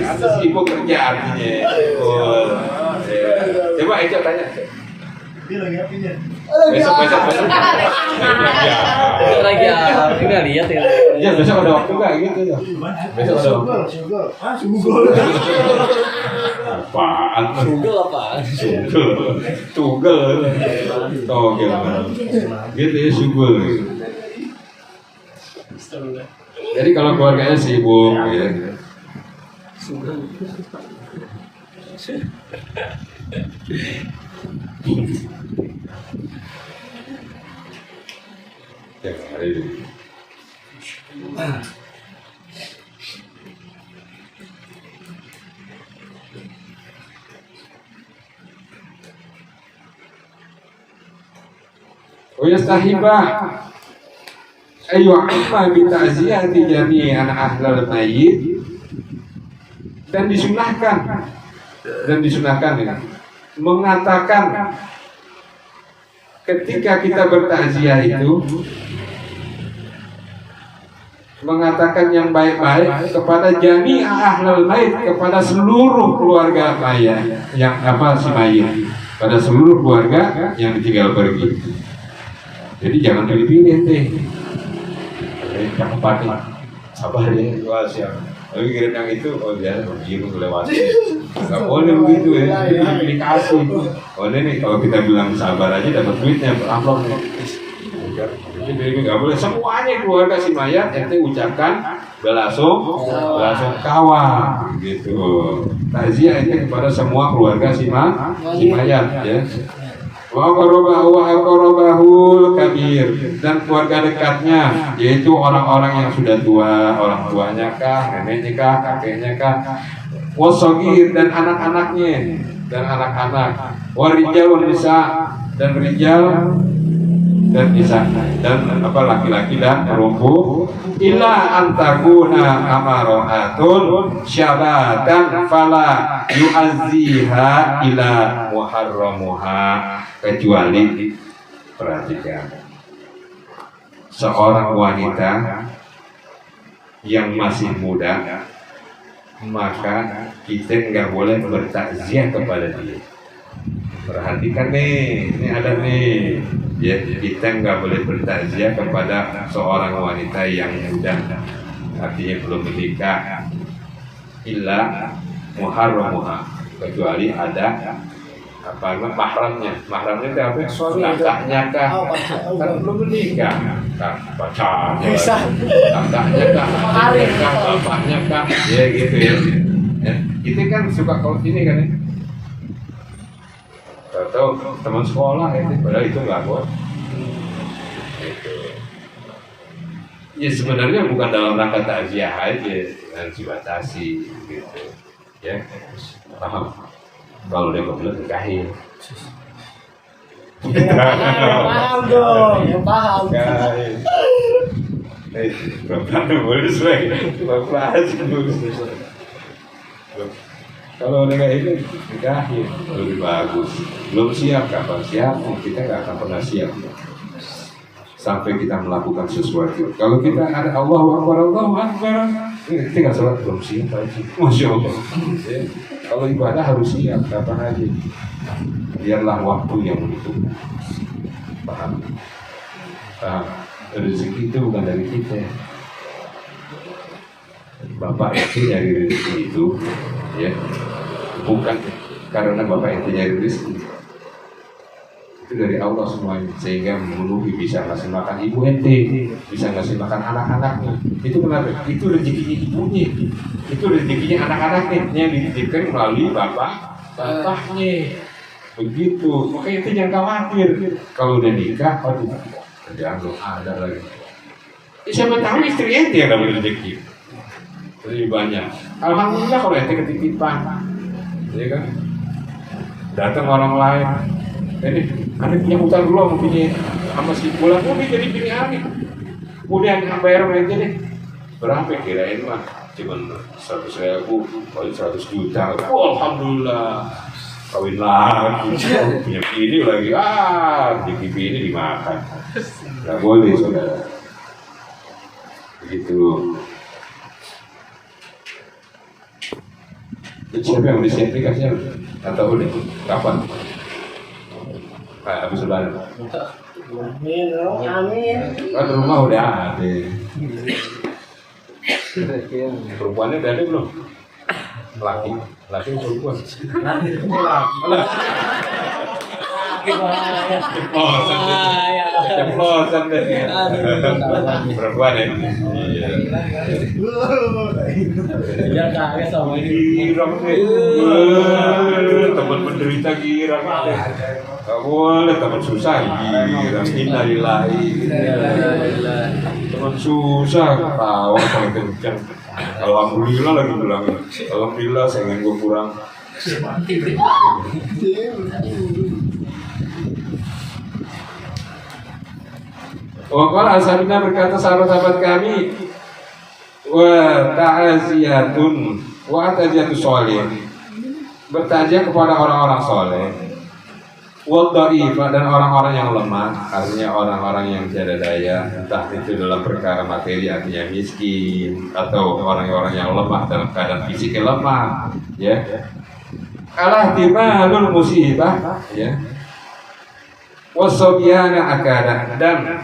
ada sibuk kerja artinya. Coba Ejo tanya. Besok. Lagi nggak lihat ya. Ya besok ada waktu nggak gitu ya? Besok ada waktu. Apaan? Tugel. Oh gimana? Gitu ya sugul. Jadi kalau keluarganya sibuk, ya. Ya, hari ini. Yastahibah ayu amma bi ta'ziyati jami'i ahlal mayyit, dan disunahkan ini mengatakan ketika kita bertakziah itu mengatakan yang baik-baik kepada jami' ahlul bait, kepada seluruh keluarga mayat yang si mayit, pada seluruh keluarga yang ditinggal pergi. Jadi jangan pilih-pilih deh. Cakupan nih, sabar ya, wah siap. Tapi kirim yang itu, oh dia begini melewati. Gak boleh begitu ya, dikasih. Oh ini kalau kita bilang sabar aja dapat duitnya, amplop nih. Jadi nggak boleh semuanya keluarga si mayat ente ucapkan belasungkawa gitu. Takziah ente kepada semua keluarga si mayat ya. Wa aqrabahul kabir, dan keluarga dekatnya yaitu orang-orang yang sudah tua, orang tuanya kah, neneknya kah, kakeknya kah, wasogir, dan anak-anaknya dan anak-anak, warijal wan nisa, dan rijal dan nisa, dan laki-laki dan perempuan, illa antakuna amaroatun syabatan fala yu'azziha ila muharramuha, kecuali perhatikan seorang wanita yang masih muda, maka kita nggak boleh bertakziah kepada dia. Perhatikan nih, ini ada nih ya, kita nggak boleh bertakziah kepada seorang wanita yang muda, artinya belum menikah, illa muharramuha, kecuali ada mahramnya itu apa? Kakaknya kah? Kan belum menikah, pacarnya, kakaknya kah, bapaknya kah, ya gitu ya. Kita kan suka kalau ini kan ya. Atau teman sekolah itu, padahal itu nggak boleh. Ya sebenarnya bukan dalam rangka takziah aja, harus dibatasi gitu. Ya, paham? Kalau dia kebetulan nikahin. Paham dong, yang paham. Bapak boleh sesuai, bapak aja boleh. Kalau udah kayak itu nikahin lebih bagus. Belum siap, kapan siap? Kita nggak akan pernah siap sampai kita melakukan sesuatu. Kalau kita ada Allahu Akbar, kita nggak sholat belum siap aja. Masya Allah. Kalau ibadah harus siap, kapan aja. Biarlah waktu yang menentukan. Paham? Rezeki itu bukan dari kita. Bapak itu nyari rezeki itu, ya, bukan karena bapak itu nyari rezeki, itu dari Allah semuanya, sehingga memenuhi, bisa ngasih makan ibu ente, bisa ngasih makan anak-anaknya. Itu kenapa? Itu rezekinya ibunya, itu rezekinya anak-anaknya yang dititipkan melalui bapaknya. Begitu, makanya itu jangan khawatir. Kalau udah nikah, kerjaan lo ada lagi. Siapa tahu istri ente yang dapat rezeki lebih banyak. Alhamdulillah kalau ente ketitipan, ya kan? Datang orang lain, ini ane punya utang dulu, punya sama si bulan, udah jadi pilih ane. Kemudian bayar aja deh. Berapa kirain mah? Cuma 100.000, kali 100 juta. Oh, alhamdulillah. Kawin lagi, punya ini lagi, JPP ini dimakan. Gak boleh saudara. Begitu. Siapa yang udah sertifikasinya? Atau udah? Kapan? Habis lebaran. Amin. Kan rumah udah ada. Perempuannya udah ada belum? Laki perempuan. Ceplosan deh. Perempuan ya. Iya. Ya kaget sama ini. Girang deh. Teman menderita girang. Gak boleh teman susah girang. Innalillahi. Teman susah tahu paling kencang. Alhamdulillah lagi bilang. Alhamdulillah saingan gue kurang. Waqala ashabina, berkata sahabat-sahabat kami, wa ta'aziyatun wa ta'aziyatu sholih, bertakziah kepada orang-orang soleh, Wadhaifah, dan orang-orang yang lemah, artinya orang-orang yang tiada daya, entah itu dalam perkara materi artinya miskin, atau orang-orang yang lemah dalam keadaan fisiknya lemah, ya. Al-ihtimalul musibah, ya. Wasobiana akada, dan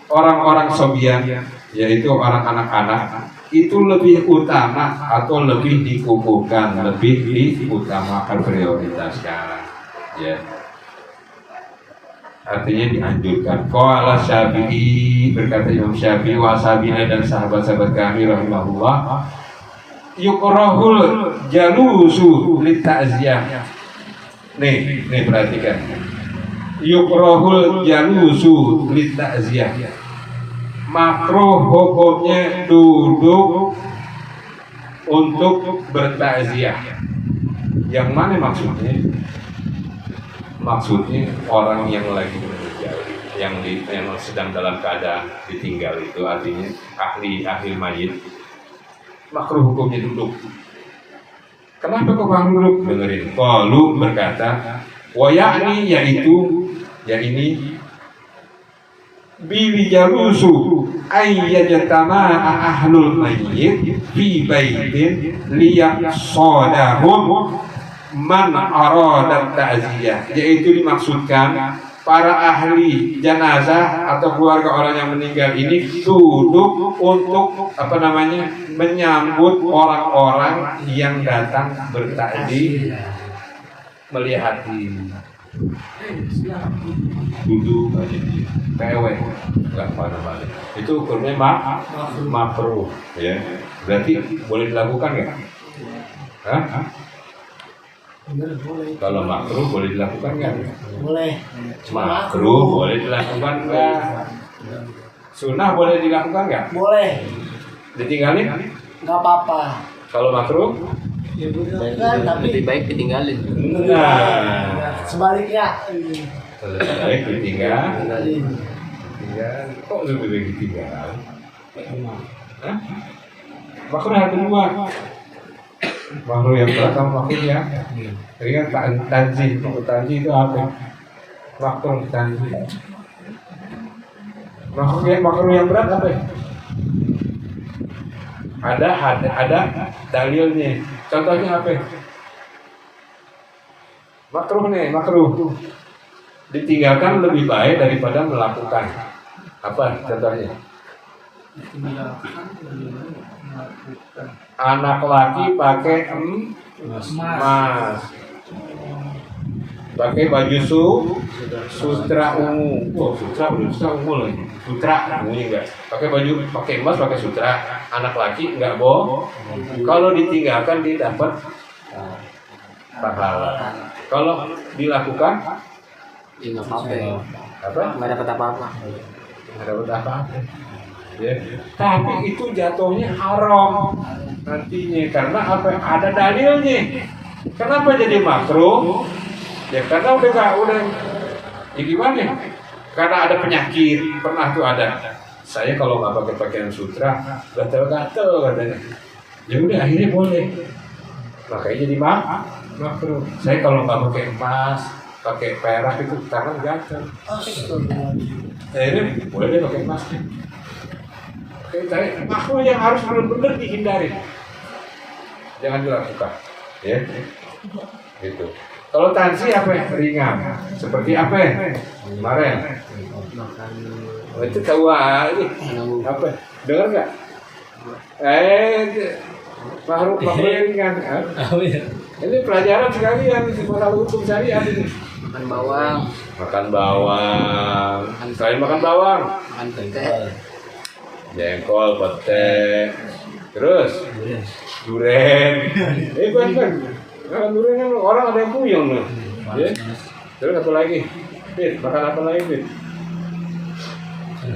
orang-orang sobian, yaitu orang anak-anak, itu lebih utama atau lebih dikukuhkan, lebih diutamakan, prioritaskan, ya. Artinya dianjurkan. Qala Syafi'i, berkata Imam Syafi'i, wa sahabina, dan sahabat-sahabat kami rahimahullah, yukrahul jalusu litaziyah. Nih perhatikan. Yukrahul jalusu litaziyah. Makruh hukumnya duduk untuk bertakziah. Yang mana maksudnya? Maksudnya orang yang lagi meninggal, yang sedang dalam keadaan ditinggal, itu artinya ahli mayit. Makruh hukumnya duduk. Kenapa kok bang duduk? Dengerin. Qalu, berkata, wa ya'ni, yaitu, ya ini, bil jalusu ayyajtama ahlul mayyit fi baitin liyaqsadahum man arada ta'ziyah, yaitu dimaksudkan para ahli jenazah atau keluarga orang yang meninggal ini duduk untuk menyambut orang-orang yang datang bertakziah, melihat duduk aja PW, nggak mana-mana. Itu ukurnya makruh, ya. Berarti boleh dilakukan nggak? Hah? Kalau makruh boleh dilakukan nggak? Boleh. Makruh boleh dilakukan nggak? Sunnah boleh dilakukan nggak? Boleh. Ditinggalin? Nggak apa-apa. Kalau makruh? Ya kan, tapi Lebih baik ditinggalin. Nah, sebaliknya. lebih baik ditinggal. Kok lebih baik ditinggal? Hah? Makruh ada dua. Makruh yang berat sama makruh yang ringan. Tanzih, makruh tanzih itu apa? Makruh tanzih. Makruh yang berat apa? Ada dalilnya. Contohnya apa? Makruh ditinggalkan lebih baik daripada melakukan. Apa contohnya? Anak laki pakai emas, pakai baju sutra ungu. Oh, sutra ungu lagi. Sutra ungu enggak. Pakai emas, pakai sutra. Anak laki enggak boh. Kalau ditinggalkan dia dapat pahala. Kalau dilakukan, Ya nggak apa-apa. apa? Nggak dapat apa-apa. Nggak dapat apa-apa. Ya. Tapi itu jatuhnya haram nantinya, karena apa? Ada dalilnya. Kenapa jadi makruh? Ya karena udah ya gimana? Karena ada penyakit. Pernah tuh ada. Saya kalau nggak pakai pakaian sutra gatel-gatel katanya. Ya udah akhirnya boleh. Makanya jadi makruh. Saya kalau nggak pakai emas, pakai perak itu tangan gatel. Akhirnya boleh deh pakai emas. Makruh yang harus benar-benar dihindari, jangan dilakukan, ya. Gitu. Kalau tansi apa? Ringan. Seperti apa? Kemarin. Itu tahu ini apa? Dengar nggak? Makruh ringan. Ini pelajaran sekalian masalah hukum syariat ini. Makan bawang. Selain makan bawang, Makan pete. jengkol, pete, terus duren. Kan. Makan duren kan orang ada yang puyeng nih. Ya. Terus apa lagi? Fit, makan apa lagi, Fit?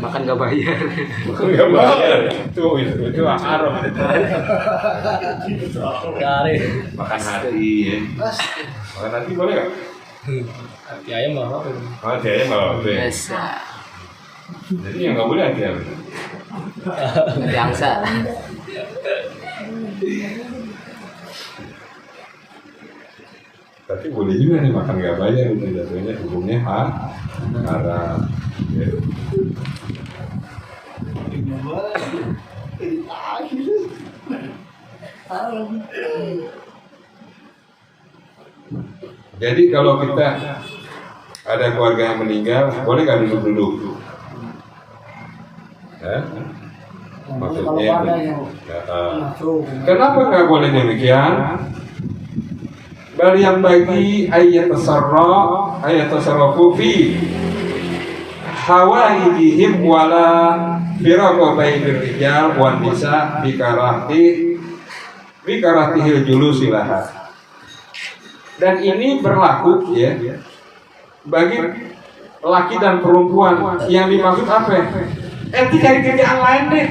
Makan gak bayar. Makan nggak bayar. Itu haram. Makan hati, ya. Makan hati boleh nggak? Hati ayam mah apa? Hati ayam nggak boleh. Biasa. Jadi yang nggak boleh hati ayam. Hati angsa. Tapi boleh juga nih makan nggak bayar itu jatuhnya hukumnya haram. Ya. Jadi kalau kita ada keluarga yang meninggal, boleh nggak duduk-duduk? Maksudnya, kalau ada yang masuk, kenapa nggak boleh demikian? Bal yang bagi ayat tasarrafu fi hawaidihim wala firaqo bainir rijal wan nisa bikarahtil julusi laha. Dan ini berlaku ya bagi laki dan perempuan. Yang dimaksud apa? Enti cari kerjaan lain deh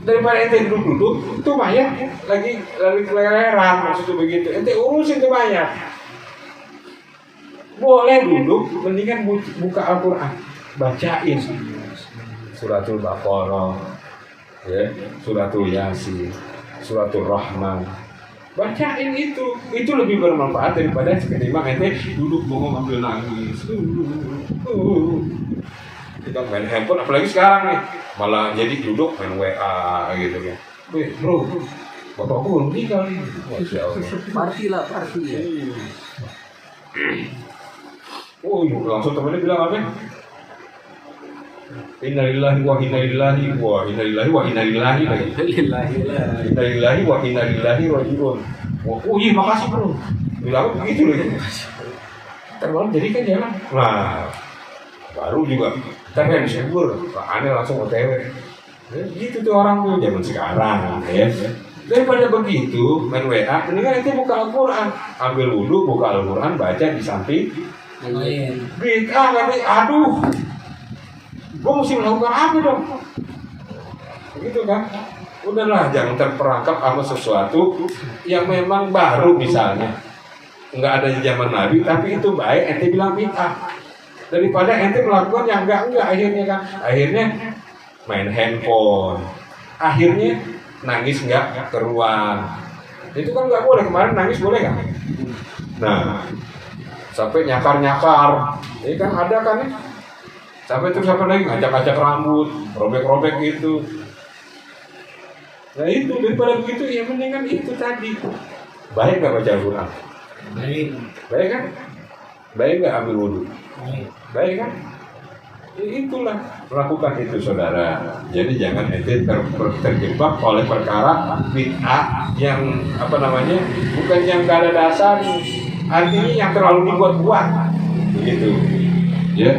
daripada ente duduk-duduk. Itu mayat lagi keleran, maksudnya begitu. Ente urusin tuh mayat. Boleh duduk, mendingan buka Al-Quran, bacain suratul Baqarah, ya, suratul Yasin, suratul Rahman. Bacain itu lebih bermanfaat daripada ketimbang ente duduk bengong ambil nangis. Kita main handphone, apalagi sekarang nih, malah jadi duduk main WA gitu kan. Bro, bapakku belum tinggal nih. Masya Allah. Party lah, party ya. Oh, langsung temennya bilang apa? Innalillahi wa inna ilaihi lagi. Innalillahi wa inna ilaihi rajiun. Oh iya, makasih bro. Bilang begitu loh. Terlalu jadi kan jalan. Nah, baru juga. Tapi yang syukur, aneh langsung OTW. Gitu tuh orang tuh zaman sekarang, ya. Daripada begitu, main WA, mendingan nanti buka Al-Quran, ambil wudhu, buka Al-Quran, baca di samping. Bid'ah nanti, aduh, gue mesti melakukan apa dong? Begitu kan? Udahlah, jangan terperangkap sama sesuatu yang memang baru misalnya, nggak ada di zaman Nabi, tapi itu baik, ente bilang bid'ah. Daripada ente melakukan yang enggak akhirnya kan, akhirnya main handphone, akhirnya nangis nggak keruan. Itu kan nggak boleh. Kemarin nangis boleh nggak? Nah, sampai nyakar, ini kan ada kan ya? Sampai terus apa lagi ngacak-ngacak rambut, robek-robek gitu. Nah itu daripada begitu ya mendingan itu tadi. Baik nggak baca Al-Quran? Baik kan? Baik nggak ambil wudhu? Baik kan? Itulah, lakukan itu saudara. Jadi jangan ente terjebak oleh perkara bid'ah yang apa namanya, bukan yang gak ada dasar, artinya yang terlalu dibuat-buat, begitu. Ya.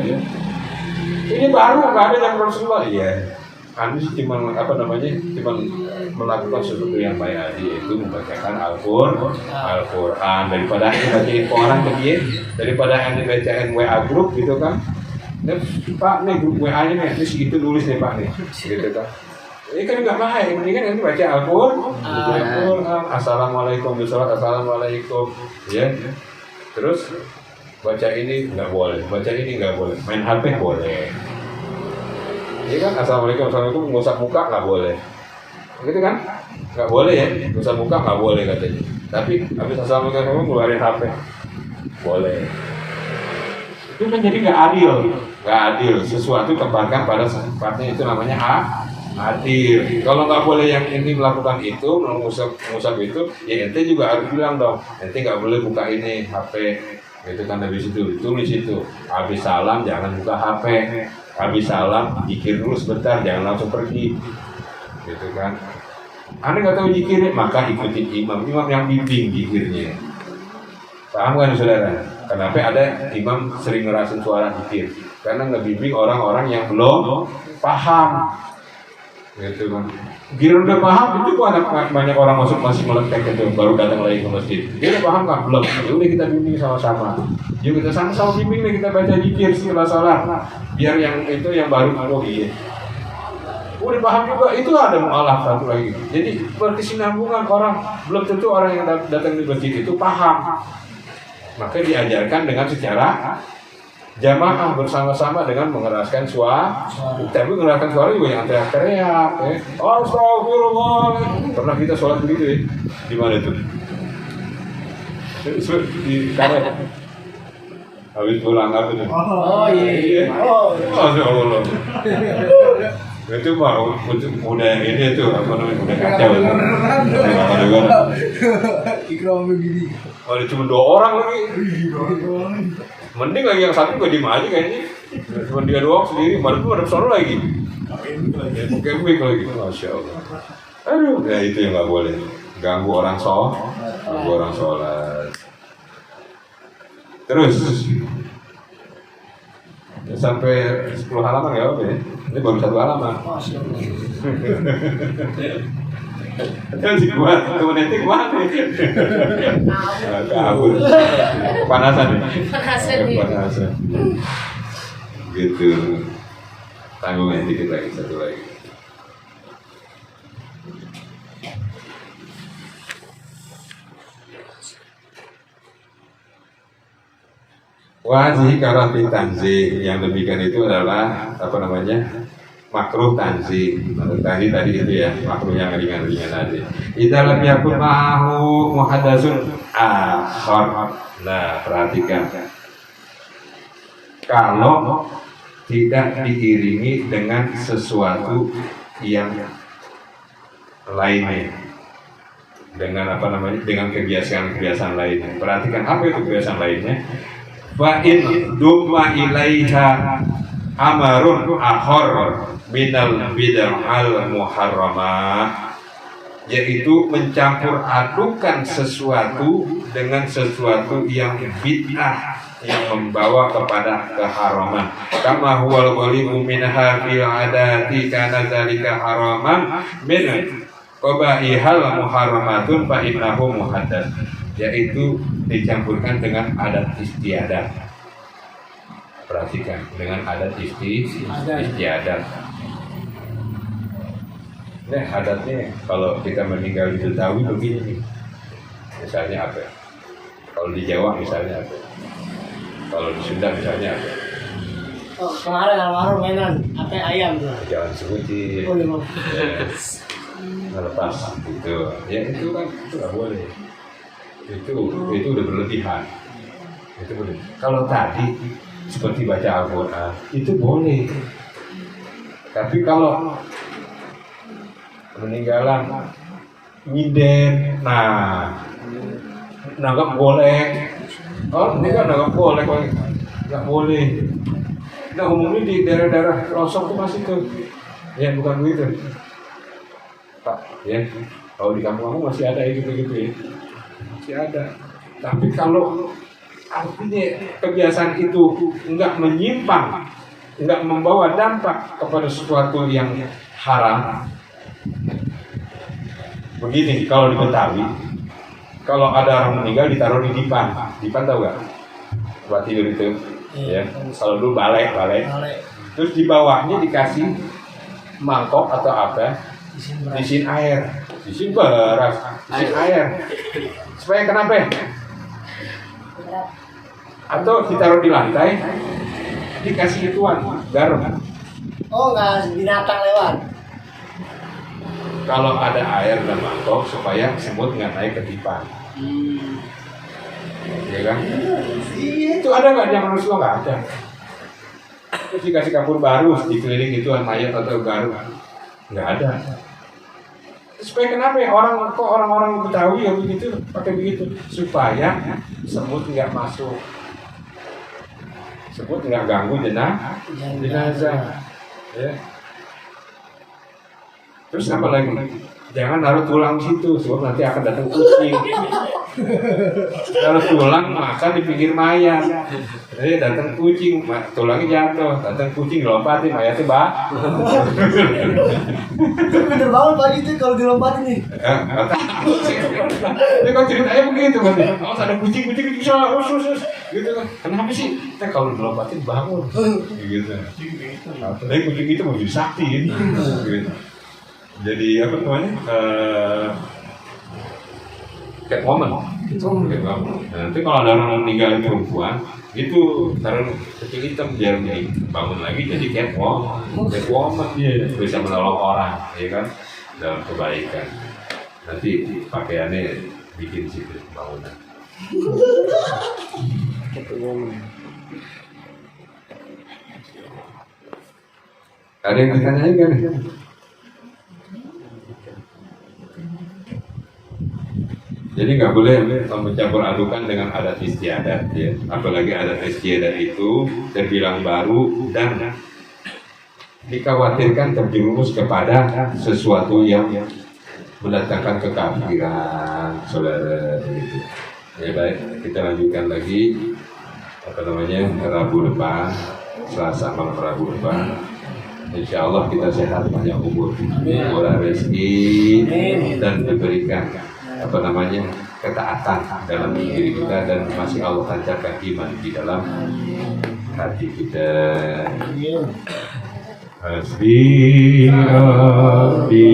Ini baru nggak ada yang Rasulullah. Iya. Anda sih cuma apa namanya, cuma melakukan sesuatu yang baik aja, yaitu membacakan Al-Quran daripada anda bacain ke orang kecil, daripada anda bacain WA grup gitu kan. Pak nih grup WA nya nih, ini segitu tulis nih Pak nih, gitu kan. Ini kan nggak baik, mendingan nanti baca Al-Quran, Assalamualaikum, Assalamualaikum, ya. Terus baca ini nggak boleh, baca ini nggak boleh, main HP boleh. Ini kan Assalamualaikum, ngusap muka nggak boleh, gitu kan? Nggak boleh ya, ngusap muka nggak boleh katanya. Tapi habis Assalamualaikum ngeluarin HP, boleh. Itu kan jadi nggak adil. Sesuatu kembangkan pada sifatnya, itu namanya adil. Kalau nggak boleh yang ini melakukan itu, mengusap itu, ya ente juga harus bilang dong, ente nggak boleh buka ini HP. Itu kan habis itu ditulis itu, habis salam jangan buka HP. Habis salam, zikir dulu sebentar, jangan langsung pergi, gitu kan? Anda nggak tahu zikirnya, maka ikutin imam yang bimbing zikirnya. Paham kan saudara? Kenapa ada imam sering ngerasin suara zikir? Karena ngebimbing orang-orang yang belum paham, gitu kan? Gila udah paham, itu kok banyak orang masih melentek itu, baru datang lagi ke masjid. Dia udah paham kan? Belum. Ya udah kita bimbing sama-sama. Yuk kita sama-sama bimbing nih, kita baca zikir setelah salat. Biar yang itu yang baru iya. Udah paham juga, itu ada mu'alaf satu lagi. Jadi berkesinambungan, orang belum tentu orang yang datang di masjid itu paham. Maka diajarkan dengan secara jamaah bersama-sama dengan mengeraskan suara. Tapi mengeraskan suara juga yang teriak-teriak. Astagfirullah. Pernah kita sholat begitu ya? Di mana itu? di karet. Habis pulang apa tuh? Oh iya. Masya Allah. Itu baru udah ini tuh apa namanya udah kacau. Ikram begini. Ada cuma 2 orang lagi. Mending lagi yang satu gak diem aja kayaknya. Cuma dia doang sendiri, baru tuh ada pesona lagi. Pakai mic lagi, Masya Allah. Aduh, ya itu yang nggak boleh. Ganggu orang sholat. Terus sampai 10 halaman ya, oke. Ini baru 1 halaman. Kan si kuat, nanti kuat nih. Kabur. Kepanasan nih. Kepanasan. Gitu. Tanggung dikit lagi, 1 lagi. Wajib karati tanzih, yang demikian itu adalah apa namanya makruh tanzih. Tadi itu ya makruh yang ringan-ringan tadi. Idza lam yakun ma'ahu muhaddatsun akhar. Nah, perhatikan. Kalau tidak diiringi dengan sesuatu yang lainnya, dengan apa namanya, dengan kebiasaan lainnya. Perhatikan apa itu kebiasaan lainnya. Fa in dumma ilaiha amarun akhar minal bid'al muharramah, yaitu mencampur adukan sesuatu dengan sesuatu yang bid'ah yang membawa kepada keharaman. Kama huwal ghalibu minha fil adati kana dzalika haraman min qabaihal muharramatun fa innahu muhaddats, yaitu dicampurkan dengan adat istiadat. Perhatikan, dengan adat istiadat. Nah, adatnya kalau kita meninggal di Betawi begini nih. Misalnya apa? Kalau di Jawa misalnya apa? Kalau di Sunda misalnya apa? Oh, kemarin almarhum mainan apa ayam tuh. Jangan sebutin. Oh, iya. Lepas itu. Ya itu kan itu nggak boleh. Itu udah berlebihan. Itu boleh. Kalau tadi seperti baca Al-Quran itu boleh. Tapi kalau meninggalan nyinden, nanggap boleh. Oh, ini kan nanggap boleh, nggak boleh. Nah, umumnya di daerah-daerah pelosok tuh masih tuh, ya bukan begitu, Pak. Ya, kalau di kampung masih ada gitu ya. Masih ada. Tapi kalau artinya kebiasaan itu enggak menyimpang, enggak membawa dampak kepada sesuatu yang haram. Begini, kalau di Betawi, kalau ada orang meninggal ditaruh di dipan. Dipan tahu nggak? Buat tidur itu. Ya. Kalau dulu balai. Terus di bawahnya dikasih mangkok atau apa? Disin air. Disin beras. Disin air. Supaya kenapa? Atau ditaruh di lantai, dikasih ituan garam. Oh, nggak binatang lewat. Kalau ada air dan mangkok supaya semut nggak naik ke dipan. Ya kan? Itu ada nggak zaman Rasulullah? Nggak ada. Terus dikasih kapur baru dikeliling ituan mayat atau garam, nggak ada. Supaya kenapa ya orang-orang Betawi yang begitu pakai begitu supaya semut nggak masuk. Sebut nggak ganggu jenazah, ya. Terus apa lagi? Jangan naruh tulang di situ, sebab nanti akan datang kucing. Kalau tulang makan di pinggir mayat, jadi datang kucing, tulangnya jatuh, datang kucing lompatin, mayatnya Bener banget pagi itu kalau dilompatin nih. Ini kan ceritanya begitu kan? Kalau ada kucing bisa usus gitu kan? Kenapa sih? Kita kalau dilompatin bangun, gitu. Tapi kucing itu mau jadi sakti, gitu. Jadi apa namanya? Catwoman. Nanti kalau ada orang meninggal perempuan, itu taruh peci hitam biar bangun lagi jadi catwoman dia bisa menolong orang, ya kan, dalam kebaikan. Nanti pakaiannya bikin situ bangunan. Ada yang ditanyain kan? Jadi nggak boleh mencampur adukan dengan adat istiadat ya. Apalagi adat istiadat itu terbilang baru dan dikhawatirkan terjerumus kepada sesuatu yang mendatangkan kekafiran, saudara begitu. Ya baik, kita lanjutkan lagi Rabu depan, Selasa malam Rabu depan. Insya Allah kita sehat, banyak umur, murah rezeki, dan diberikan ketaatan dalam diri kita, dan masih Allah lancarkan iman di dalam hati kita. Hasbi Rabbi